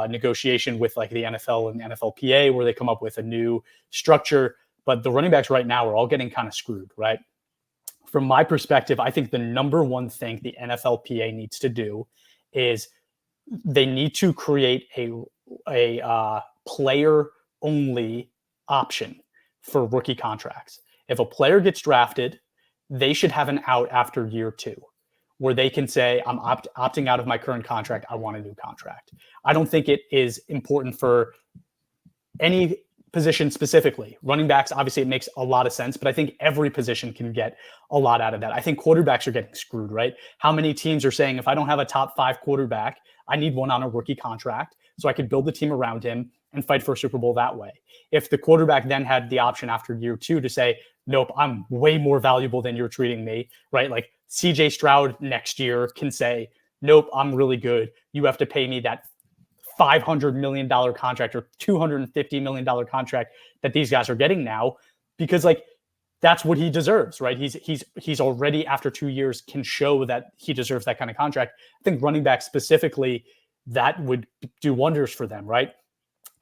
negotiation with the NFL and NFLPA where they come up with a new structure. But the running backs right now are all getting kind of screwed, right? From my perspective, I think the number one thing the NFLPA needs to do is they need to create a player-only option for rookie contracts. If a player gets drafted, they should have an out after year 2. where they can say, I'm opting out of my current contract. I want a new contract. I don't think it is important for any position specifically. Running backs, obviously it makes a lot of sense, but I think every position can get a lot out of that. I think quarterbacks are getting screwed, right? How many teams are saying, if I don't have a top 5 quarterback, I need one on a rookie contract so I could build the team around him and fight for a Super Bowl that way. If the quarterback then had the option after year 2 to say, nope, I'm way more valuable than you're treating me, right? Like CJ Stroud next year can say, nope, I'm really good. You have to pay me that $500 million contract or $250 million contract that these guys are getting now, because like that's what he deserves, right? He's already, after 2 years, can show that he deserves that kind of contract. I think running back specifically, that would do wonders for them, right?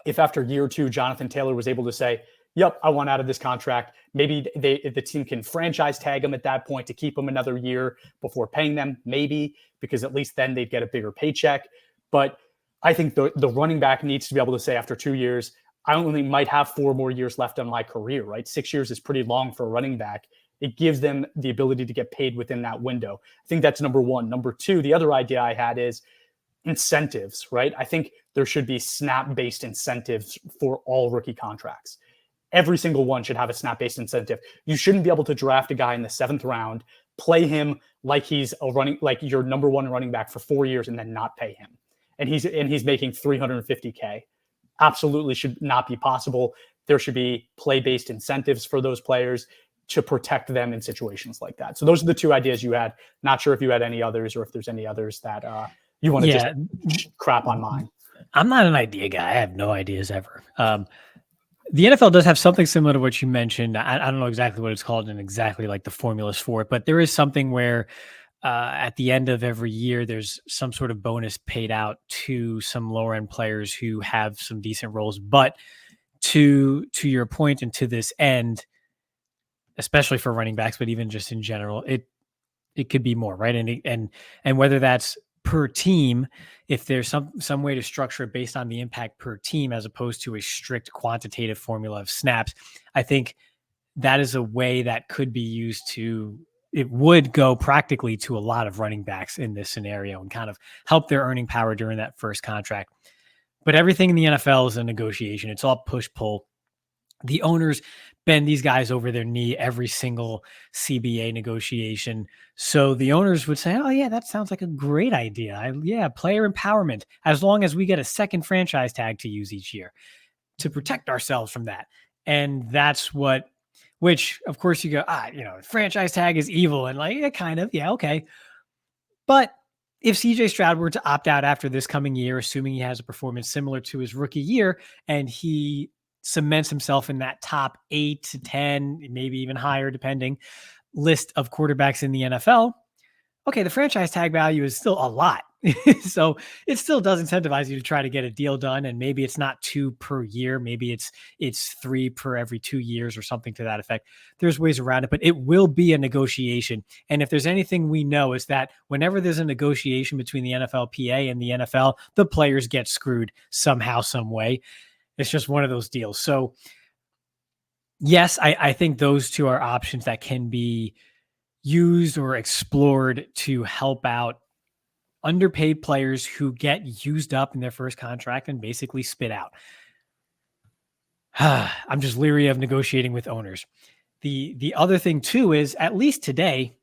If after year 2, Jonathan Taylor was able to say, yep, I want out of this contract, maybe the team can franchise tag him at that point to keep him another year before paying them, maybe, because at least then they'd get a bigger paycheck. But I think the running back needs to be able to say after 2 years, I only might have 4 more years left on my career, right? 6 years is pretty long for a running back. It gives them the ability to get paid within that window. I think that's number one. Number two, the other idea I had is incentives, right? I think there should be snap-based incentives for all rookie contracts. Every single one should have a snap-based incentive. You shouldn't be able to draft a guy in the 7th round, play him like he's like your number 1 running back for 4 years and then not pay him. And he's making $350K. Absolutely should not be possible. There should be play-based incentives for those players to protect them in situations like that. So those are the 2 ideas you had. Not sure if you had any others or if there's any others that you want to just crap on mine. I'm not an idea guy. I have no ideas ever. The NFL does have something similar to what you mentioned. I don't know exactly what it's called and exactly like the formulas for it, but there is something where at the end of every year, there's some sort of bonus paid out to some lower end players who have some decent roles. But to your point and to this end, especially for running backs, but even just in general, it could be more, right? And whether that's per team, if there's some way to structure it based on the impact per team, as opposed to a strict quantitative formula of snaps, I think that is a way that could be used to. It would go practically to a lot of running backs in this scenario and kind of help their earning power during that first contract. But everything in the NFL is a negotiation. It's all push-pull. The owners bend these guys over their knee every single CBA negotiation. So the owners would say, oh, yeah, that sounds like a great idea. Player empowerment, as long as we get a second franchise tag to use each year to protect ourselves from that. And that's which of course you go, franchise tag is evil. And like, yeah, kind of, yeah, okay. But if CJ Stroud were to opt out after this coming year, assuming he has a performance similar to his rookie year, and he cements himself in that top 8 to 10, maybe even higher, depending, list of quarterbacks in the NFL, okay, the franchise tag value is still a lot. So it still does incentivize you to try to get a deal done. And maybe it's not 2 per year. Maybe it's 3 per every 2 years or something to that effect. There's ways around it, but it will be a negotiation. And if there's anything we know, is that whenever there's a negotiation between the NFLPA and the NFL, the players get screwed somehow, some way. It's just one of those deals. So yes, I think those 2 are options that can be used or explored to help out underpaid players who get used up in their first contract and basically spit out. I'm just leery of negotiating with owners. The other thing too is, at least today,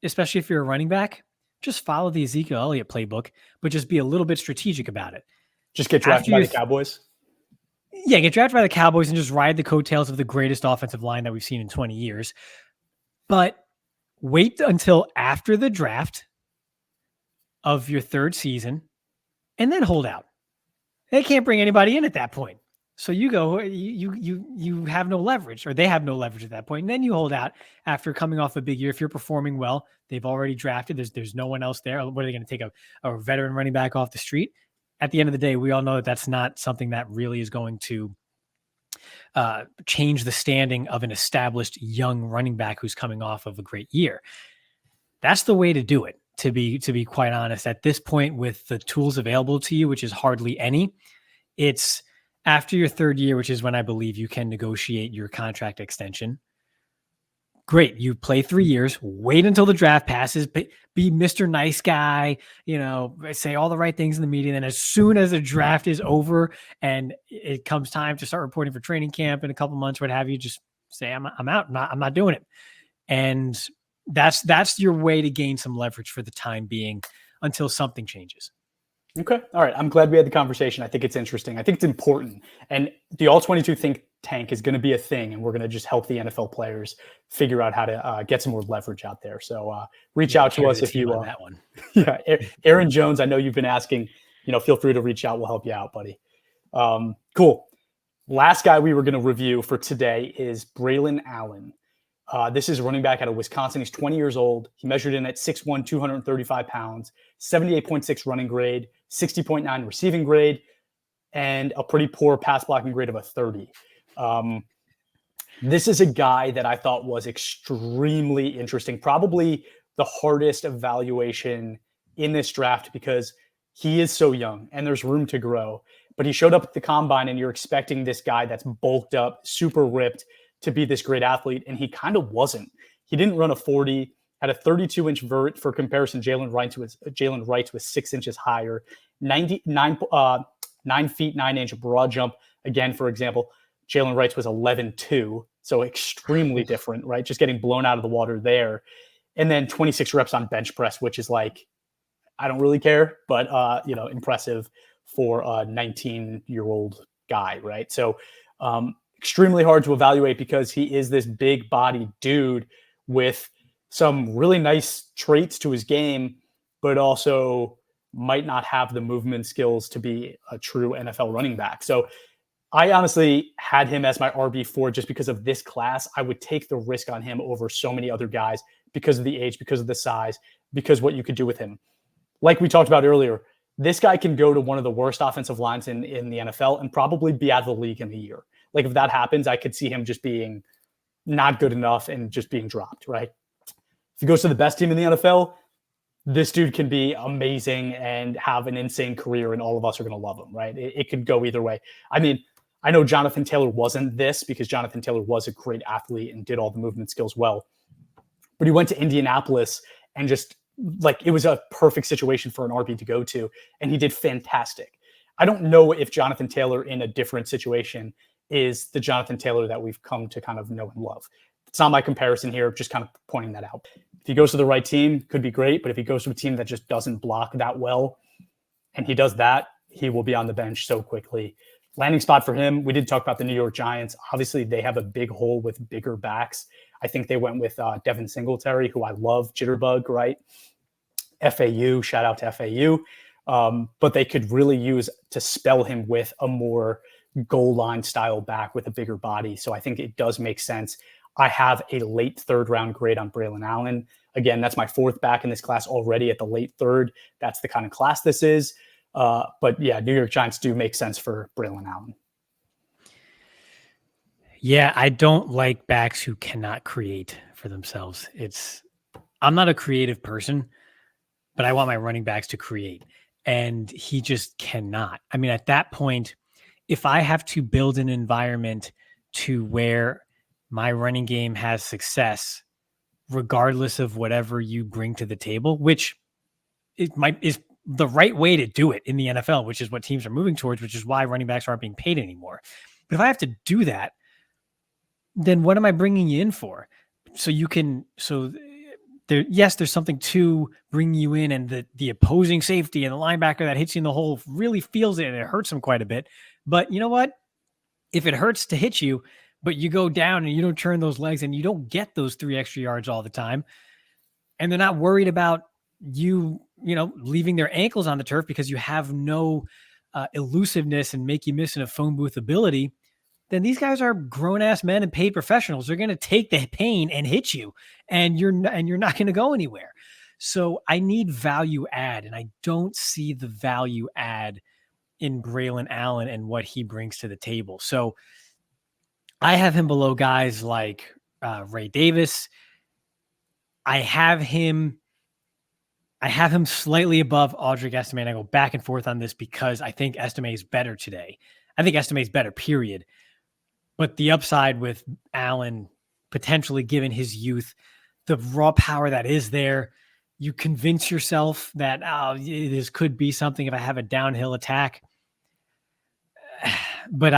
especially if you're a running back, just follow the Ezekiel Elliott playbook, but just be a little bit strategic about it. Just get drafted by the Cowboys. Yeah, get drafted by the Cowboys and just ride the coattails of the greatest offensive line that we've seen in 20 years. But wait until after the draft of your 3rd season and then hold out. They can't bring anybody in at that point. So you go, you have no leverage, or they have no leverage at that point. And then you hold out after coming off a big year. If you're performing well, they've already drafted. There's no one else there. What are they going to take a veteran running back off the street? At the end of the day, we all know that that's not something that really is going to change the standing of an established young running back who's coming off of a great year. That's the way to do it. To be quite honest, at this point, with the tools available to you, which is hardly any, it's after your 3rd year, which is when I believe you can negotiate your contract extension. great. You play 3 years, wait until the draft passes, be Mr. Nice Guy, say all the right things in the media. And then as soon as the draft is over and it comes time to start reporting for training camp in a couple months, what have you, just say, I'm out. I'm not doing it. And that's your way to gain some leverage for the time being until something changes. Okay. All right. I'm glad we had the conversation. I think it's interesting. I think it's important. And the All-22 think tank is going to be a thing, and we're going to just help the NFL players figure out how to get some more leverage out there. So reach out to us if you want that one. Yeah. Aaron Jones, I know you've been asking, feel free to reach out. We'll help you out, buddy. Cool. Last guy we were going to review for today is Braelon Allen. This is running back out of Wisconsin. He's 20 years old. He measured in at 6'1", 235 pounds, 78.6 running grade, 60.9 receiving grade, and a pretty poor pass blocking grade of a 30. This is a guy that I thought was extremely interesting, probably the hardest evaluation in this draft because he is so young and there's room to grow. But he showed up at the combine and you're expecting this guy that's bulked up, super ripped, to be this great athlete, and he kind of wasn't. He didn't run a 40, had a 32-inch vert. For comparison, Jaylen Wright was 6 inches higher, 9 feet 9 inch broad jump. Again, for example, Jaylen Wright was 11.2, so extremely different, right? Just getting blown out of the water there. And then 26 reps on bench press, which is like, I don't really care, but impressive for a 19-year-old guy, right? So extremely hard to evaluate because he is this big body dude with some really nice traits to his game, but also might not have the movement skills to be a true NFL running back. So I honestly had him as my RB4 just because of this class. I would take the risk on him over so many other guys because of the age, because of the size, because what you could do with him. Like we talked about earlier, this guy can go to one of the worst offensive lines in the NFL and probably be out of the league in a year. Like if that happens, I could see him just being not good enough and just being dropped, right? If he goes to the best team in the NFL, this dude can be amazing and have an insane career and all of us are going to love him, right? It could go either way. I mean, I know Jonathan Taylor wasn't this because Jonathan Taylor was a great athlete and did all the movement skills well. But he went to Indianapolis and just it was a perfect situation for an RB to go to, and he did fantastic. I don't know if Jonathan Taylor in a different situation is the Jonathan Taylor that we've come to kind of know and love. It's not my comparison here, just kind of pointing that out. If he goes to the right team, could be great, but if he goes to a team that just doesn't block that well, and he does that, he will be on the bench so quickly. Landing spot for him, we did talk about the New York Giants. Obviously, they have a big hole with bigger backs. I think they went with Devin Singletary, who I love, Jitterbug, right? FAU, shout out to FAU. But they could really use to spell him with a more goal line style back with a bigger body. So I think it does make sense. I have a late third round grade on Braelon Allen. Again, that's my fourth back in this class already at the late third. That's the kind of class this is. But yeah, New York Giants do make sense for Braelon Allen. Yeah, I don't like backs who cannot create for themselves. I'm not a creative person, but I want my running backs to create. And he just cannot. I mean, at that point, if I have to build an environment to where my running game has success, regardless of whatever you bring to the table, which is the right way to do it in the NFL, which is what teams are moving towards, which is why running backs aren't being paid anymore. But if I have to do that, then what am I bringing you in for? There's something to bring you in, and the opposing safety and the linebacker that hits you in the hole really feels it and it hurts him quite a bit. But you know what? If it hurts to hit you, but you go down and you don't turn those legs and you don't get those 3 extra yards all the time, and they're not worried about you leaving their ankles on the turf because you have no elusiveness and make you miss in a phone booth ability, then these guys are grown-ass men and paid professionals. They're going to take the pain and hit you, and you're not going to go anywhere. So I need value add, and I don't see the value add in Braelon Allen and what he brings to the table. So I have him below guys like Ray Davis. I have him slightly above Audric Estime. I go back and forth on this because I think Estime is better today. I think Estime is better, period. But the upside with Allen potentially, given his youth, the raw power that is there. You convince yourself that this could be something if I have a downhill attack. But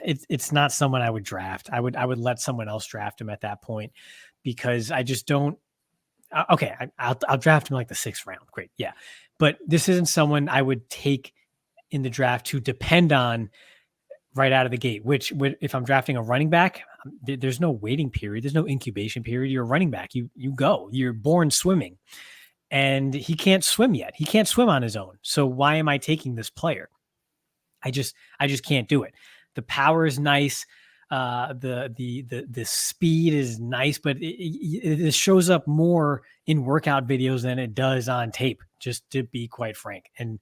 it's not someone I would draft. I would let someone else draft him at that point, because I just don't. Okay, I'll draft him like the 6th round. Great, yeah, but this isn't someone I would take in the draft to depend on right out of the gate. Which if I'm drafting a running back, there's no waiting period. There's no incubation period. You're a running back. You go. You're born swimming, and he can't swim yet. He can't swim on his own. So why am I taking this player? I just can't do it. The power is nice. The speed is nice, but it shows up more in workout videos than it does on tape, just to be quite frank. And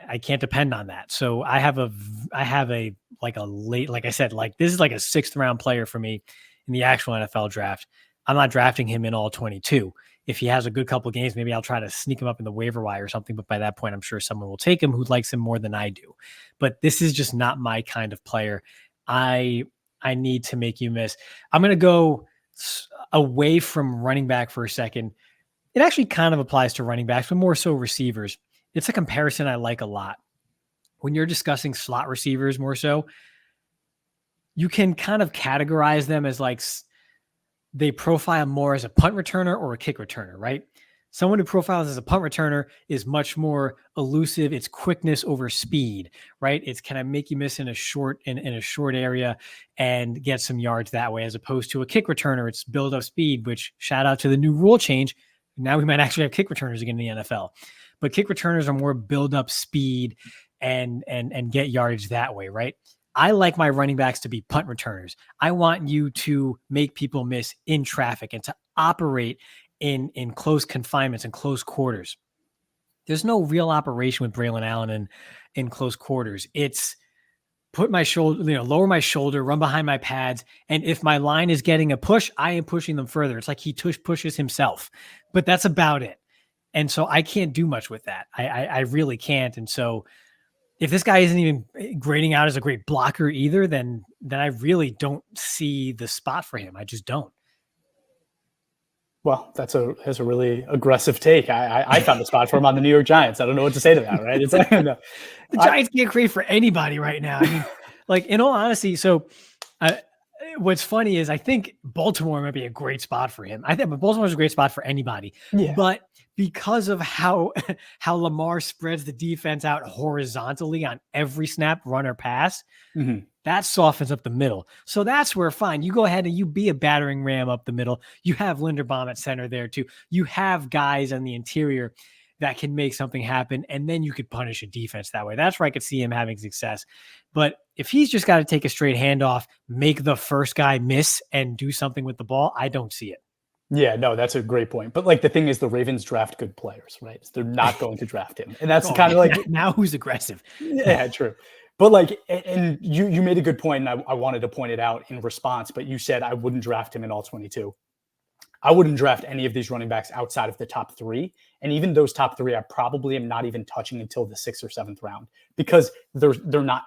I can't depend on that. So I have a like a late, like I said, like this is like a 6th round player for me in the actual NFL draft. I'm not drafting him in all 22. If he has a good couple of games, maybe I'll try to sneak him up in the waiver wire or something. But by that point, I'm sure someone will take him who likes him more than I do. But this is just not my kind of player. I need to make you miss. I'm going to go away from running back for a second. It actually kind of applies to running backs, but more so receivers. It's a comparison I like a lot. When you're discussing slot receivers more so, you can kind of categorize them as like they profile more as a punt returner or a kick returner, right? Someone who profiles as a punt returner is much more elusive. It's quickness over speed, right? It's can I make you miss in a short area and get some yards that way, as opposed to a kick returner. It's build up speed, which shout out to the new rule change. Now we might actually have kick returners again in the NFL, but kick returners are more build up speed and get yardage that way, right? I like my running backs to be punt returners. I want you to make people miss in traffic and to operate in close confinements and close quarters. There's no real operation with Braelon Allen in close quarters. It's put my shoulder, lower my shoulder, run behind my pads. And if my line is getting a push, I am pushing them further. It's like he pushes himself, but that's about it. And so I can't do much with that. I really can't. And so if this guy isn't even grading out as a great blocker either, then I really don't see the spot for him. I just don't. Well, that's a really aggressive take. I found the spot for him on the New York Giants. I don't know what to say to that, right? It's like, no. The Giants can't create for anybody right now. I mean, like, in all honesty, so what's funny is I think Baltimore might be a great spot for him. I think Baltimore's a great spot for anybody. Yeah. But because of how Lamar spreads the defense out horizontally on every snap, run or pass, that softens up the middle. So that's where, fine, you go ahead and you be a battering ram up the middle. You have Linderbaum at center there too. You have guys on the interior that can make something happen, and then you could punish a defense that way. That's where I could see him having success. But if he's just got to take a straight handoff, make the first guy miss, and do something with the ball, I don't see it. Yeah, no, that's a great point. But like the thing is, the Ravens draft good players, right? So they're not going to draft him, and that's kind of like now who's aggressive. Yeah, true. But like, and you made a good point, and I wanted to point it out in response. But you said I wouldn't draft him in all 22. I wouldn't draft any of these running backs outside of the top 3, and even those top 3, I probably am not even touching until the 6th or 7th round, because they're not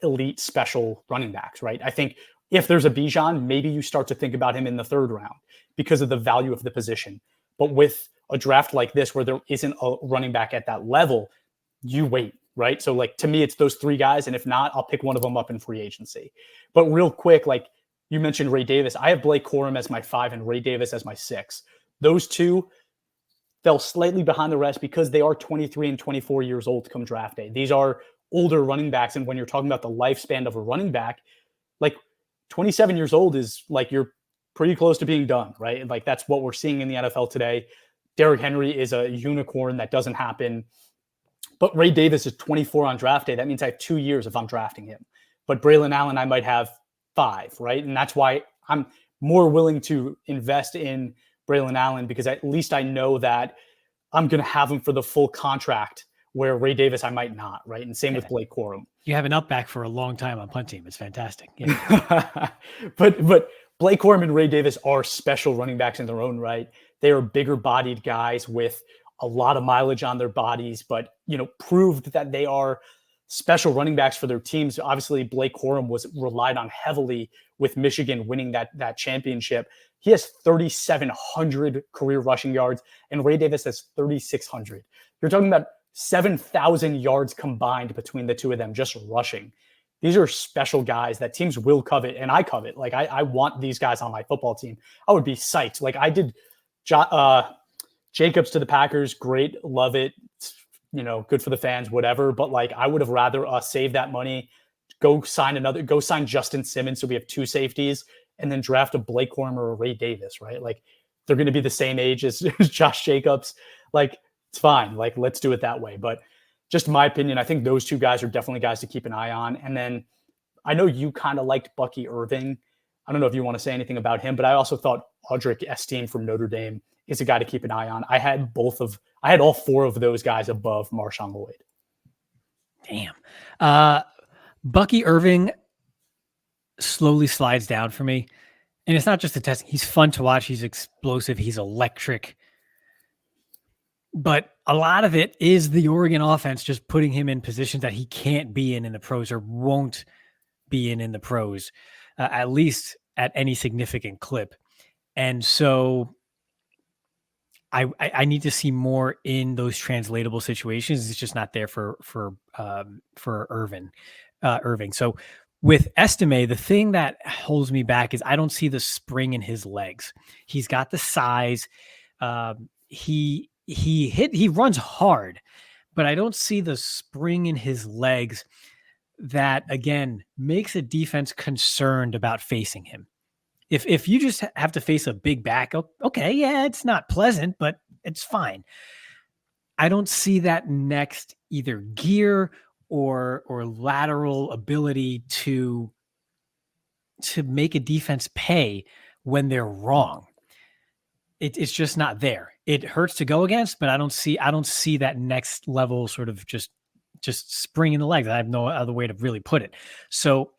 elite special running backs, right? I think if there's a Bijan, maybe you start to think about him in the 3rd round because of the value of the position. But with a draft like this, where there isn't a running back at that level, you wait, right? So like, to me, it's those 3 guys. And if not, I'll pick one of them up in free agency. But real quick, like you mentioned Ray Davis, I have Blake Corum as my 5 and Ray Davis as my 6. Those 2 fell slightly behind the rest because they are 23 and 24 years old come draft day. These are older running backs. And when you're talking about the lifespan of a running back, like 27 years old is like, you're pretty close to being done, right? Like that's what we're seeing in the NFL today. Derrick Henry is a unicorn. That doesn't happen. But Ray Davis is 24 on draft day. That means I have 2 years if I'm drafting him. But Braelon Allen, I might have 5, right? And that's why I'm more willing to invest in Braelon Allen, because at least I know that I'm going to have him for the full contract, where Ray Davis, I might not, right? And same with Blake Corum. You have an up back for a long time on punt team. It's fantastic. Yeah. But Blake Corum and Ray Davis are special running backs in their own right. They are bigger bodied guys with a lot of mileage on their bodies, but proved that they are special running backs for their teams. Obviously, Blake Corum was relied on heavily with Michigan winning that championship. He has 3,700 career rushing yards, and Ray Davis has 3,600. You're talking about 7,000 yards combined between the two of them, just rushing. These are special guys that teams will covet, and I covet. Like, I want these guys on my football team. I would be psyched. Like, I did Jacobs to the Packers. Great. Love it. It's, good for the fans, whatever. But, like, I would have rather save that money, go sign Justin Simmons so we have two safeties, and then draft a Blake Corum or a Ray Davis, right? Like, they're going to be the same age as Josh Jacobs. Like, it's fine. Like, let's do it that way. But just my opinion, I think those two guys are definitely guys to keep an eye on. And then I know you kind of liked Bucky Irving. I don't know if you want to say anything about him, but I also thought Audric Estime from Notre Dame is a guy to keep an eye on. I had all four of those guys above Marshawn Lloyd. Damn. Bucky Irving slowly slides down for me. And it's not just the testing. He's fun to watch. He's explosive. He's electric. But a lot of it is the Oregon offense just putting him in positions that he can't be in the pros or won't be in the pros, at least at any significant clip. And so I need to see more in those translatable situations. It's just not there for Irving. So with Estime, the thing that holds me back is I don't see the spring in his legs. He's got the size. He runs hard, but I don't see the spring in his legs that, again, makes a defense concerned about facing him. If you just have to face a big back, okay, yeah, it's not pleasant, but it's fine. I don't see that next either gear or lateral ability to make a defense pay when they're wrong. It's just not there. It hurts to go against, but I don't see that next level sort of just spring in the legs. I have no other way to really put it. So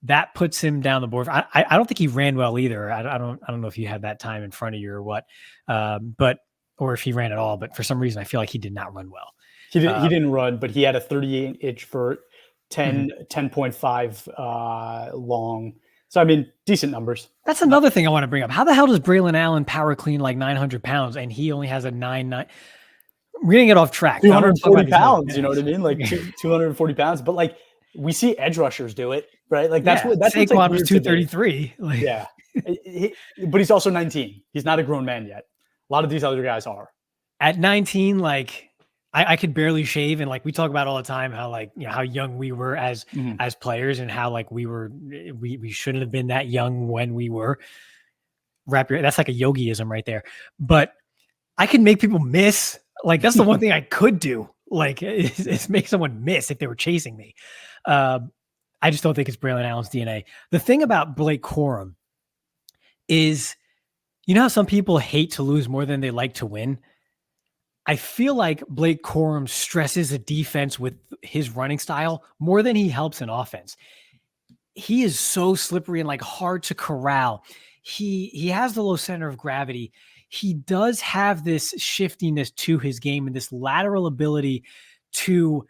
that puts him down the board. I don't think he ran well either. I don't know if you had that time in front of you or what, or if he ran at all. But for some reason, I feel like he did not run well. He didn't run, but he had a 38-inch for 10.5 long. So, I mean, decent numbers. That's another thing I want to bring up. How the hell does Braelon Allen power clean like 900 pounds and he only has a 9.9? We're going to get off track. 240 pounds, you know what I mean? Like 240 pounds. But, like, we see edge rushers do it, right? Like, that's Saquon was 233. Like, yeah. But he's also 19. He's not a grown man yet. A lot of these other guys are. At 19, like, I could barely shave, and like we talk about all the time, how like how young we were as players, and how like we shouldn't have been that young when we were. That's like a yogiism right there. But I can make people miss. Like that's the one thing I could do. Like is make someone miss if they were chasing me. I just don't think it's Braelon Allen's DNA. The thing about Blake Corum is, how some people hate to lose more than they like to win. I feel like Blake Corum stresses a defense with his running style more than he helps an offense. He is so slippery and like hard to corral. He has the low center of gravity. He does have this shiftiness to his game and this lateral ability to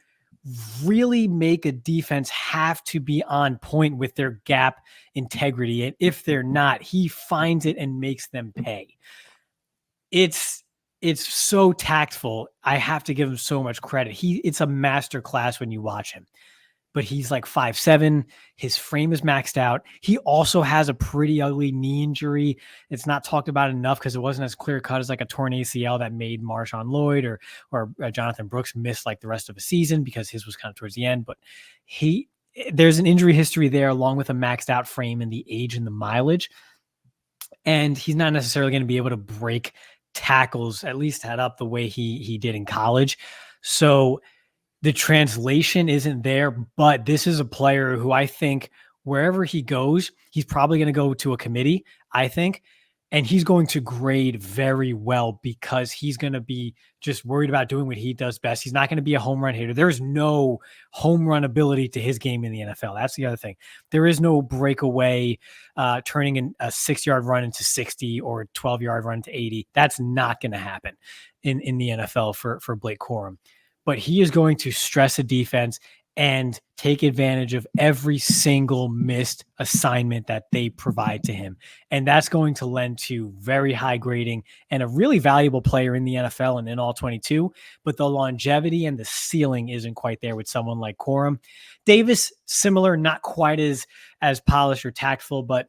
really make a defense have to be on point with their gap integrity. And if they're not, he finds it and makes them pay. It's so tactful. I have to give him so much credit. It's a master class when you watch him. But he's like 5'7". His frame is maxed out. He also has a pretty ugly knee injury. It's not talked about enough because it wasn't as clear cut as like a torn ACL that made Marshawn Lloyd or Jonathon Brooks miss like the rest of the season because his was kind of towards the end. But there's an injury history there along with a maxed out frame and the age and the mileage. And he's not necessarily going to be able to break tackles, at least head up the way he did in college. So the translation isn't there, but this is a player who I think wherever he goes, he's probably going to go to a committee, I think, and he's going to grade very well because he's going to be just worried about doing what he does best. He's not going to be a home run hitter. There's no home run ability to his game in the NFL. That's the other thing. There is no breakaway, turning a 6-yard run into 60 or a 12-yard run to 80. That's not going to happen in the NFL for Blake Corum. But he is going to stress a defense and take advantage of every single missed assignment that they provide to him. And that's going to lend to very high grading and a really valuable player in the NFL and in all 22. But the longevity and the ceiling isn't quite there with someone like Corum. Davis, similar, not quite as polished or tactful, but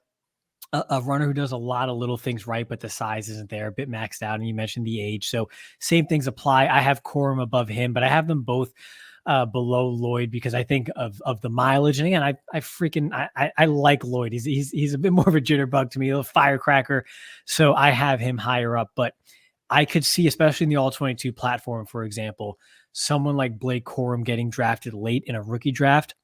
a runner who does a lot of little things right, but the size isn't there, a bit maxed out. And you mentioned the age. So same things apply. I have Corum above him, but I have them both below Lloyd because I think of the mileage. And again, I like Lloyd. He's a bit more of a jitterbug to me, a firecracker. So I have him higher up, but I could see, especially in the all-22 platform, for example, someone like Blake Corum getting drafted late in a rookie draft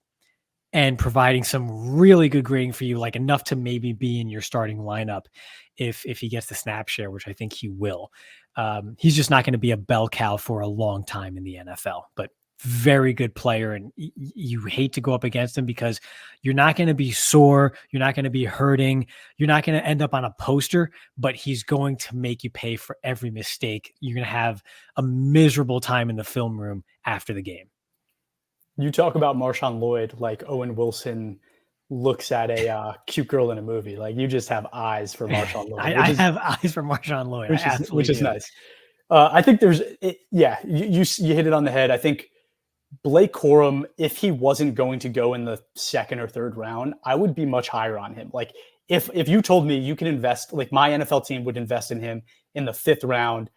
and providing some really good grading for you, like enough to maybe be in your starting lineup if he gets the snap share, which I think he will. He's just not going to be a bell cow for a long time in the NFL, but very good player. And you hate to go up against him because you're not going to be sore. You're not going to be hurting. You're not going to end up on a poster, but he's going to make you pay for every mistake. You're going to have a miserable time in the film room after the game. You talk about Marshawn Lloyd like Owen Wilson looks at a cute girl in a movie. Like, you just have eyes for Marshawn Lloyd. I have eyes for Marshawn Lloyd, which is nice. I think you hit it on the head. I think Blake Corum, if he wasn't going to go in the second or third round, I would be much higher on him. Like, if you told me you can invest, like my NFL team would invest in him in the 5th round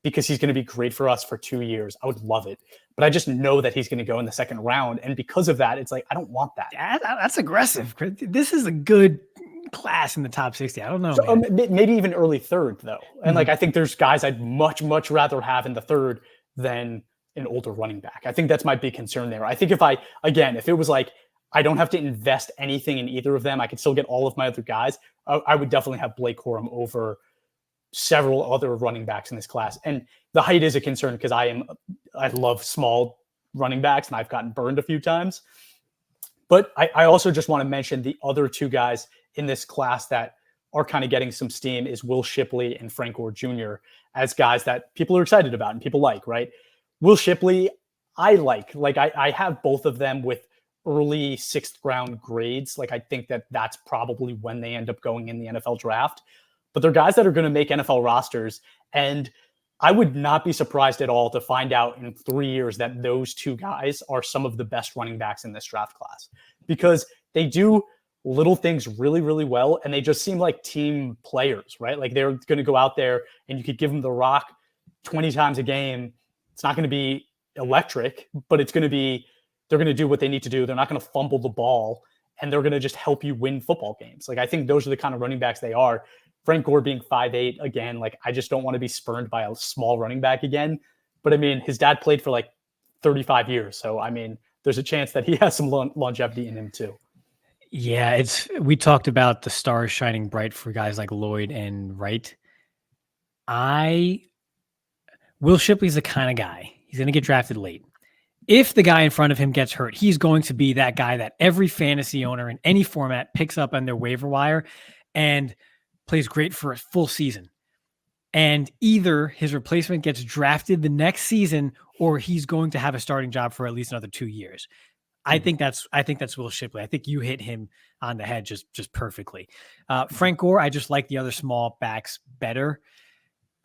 because he's going to be great for us for 2 years, I would love it. But I just know that he's going to go in the 2nd round. And because of that, it's like, I don't want that. That's aggressive. This is a good class in the top 60. I don't know. So, maybe even early 3rd, though. And I think there's guys I'd much, much rather have in the 3rd than an older running back. I think that's my big concern there. I think if it was like, I don't have to invest anything in either of them, I could still get all of my other guys, I would definitely have Blake Corum over several other running backs in this class. And the height is a concern because I love small running backs and I've gotten burned a few times. But I also just want to mention the other 2 guys in this class that are kind of getting some steam is Will Shipley and Frank Gore Jr. as guys that people are excited about and people like, right? Will Shipley, I like I have both of them with early 6th round grades. Like, I think that's probably when they end up going in the NFL draft. But they're guys that are going to make NFL rosters. And I would not be surprised at all to find out in 3 years that those 2 guys are some of the best running backs in this draft class because they do little things really, really well. And they just seem like team players, right? Like, they're going to go out there and you could give them the rock 20 times a game. It's not going to be electric, but they're going to do what they need to do. They're not going to fumble the ball and they're going to just help you win football games. Like, I think those are the kind of running backs they are. Frank Gore being 5'8", again, like, I just don't want to be spurned by a small running back again. But I mean, his dad played for like 35 years. So, I mean, there's a chance that he has some longevity in him too. Yeah, we talked about the stars shining bright for guys like Lloyd and Wright. Will Shipley's the kind of guy, he's going to get drafted late. If the guy in front of him gets hurt, he's going to be that guy that every fantasy owner in any format picks up on their waiver wire and plays great for a full season. And either his replacement gets drafted the next season or he's going to have a starting job for at least another 2 years. I think that's Will Shipley. I think you hit him on the head just perfectly. Frank Gore, I just like the other small backs better.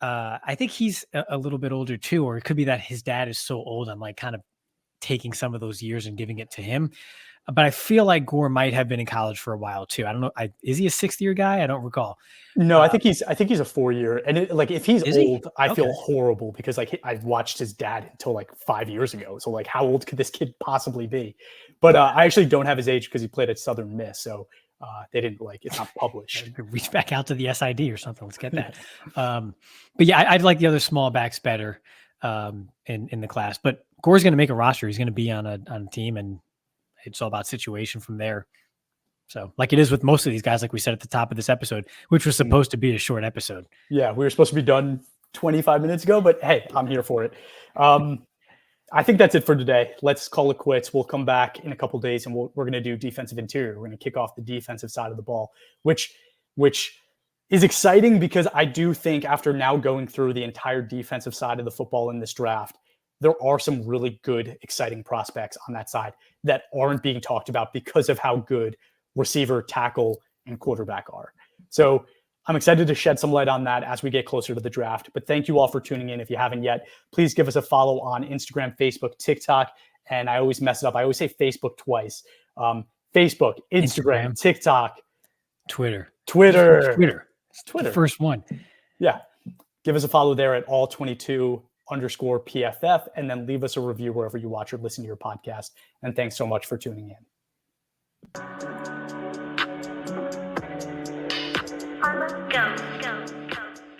I think he's a little bit older too, or it could be that his dad is so old. I'm like kind of taking some of those years and giving it to him. But I feel like Gore might have been in college for a while too. I don't know. Is he a 6th-year guy? I don't recall. No, I think he's a 4-year. And if he's old, I feel horrible because like I watched his dad until like 5 years ago. So like, how old could this kid possibly be? But I actually don't have his age because he played at Southern Miss. So they didn't it's not published. Reach back out to the SID or something. Let's get that. But yeah, I'd like the other small backs better in the class. But Gore's going to make a roster. He's going to be on a team, and it's all about situation from there. So like it is with most of these guys, like we said at the top of this episode, which was supposed to be a short episode. Yeah, we were supposed to be done 25 minutes ago, but hey, I'm here for it. I think that's it for today. Let's call it quits. We'll come back in a couple of days and we're going to do defensive interior. We're going to kick off the defensive side of the ball, which is exciting because I do think after now going through the entire defensive side of the football in this draft, there are some really good, exciting prospects on that side that aren't being talked about because of how good receiver, tackle, and quarterback are. So I'm excited to shed some light on that as we get closer to the draft. But thank you all for tuning in. If you haven't yet, please give us a follow on Instagram, Facebook, TikTok. And I always mess it up. I always say Facebook twice. Facebook, Instagram, TikTok, Twitter. It's Twitter. The first one. Yeah. Give us a follow there at all22_PFF, and then leave us a review wherever you watch or listen to your podcast. And thanks so much for tuning in.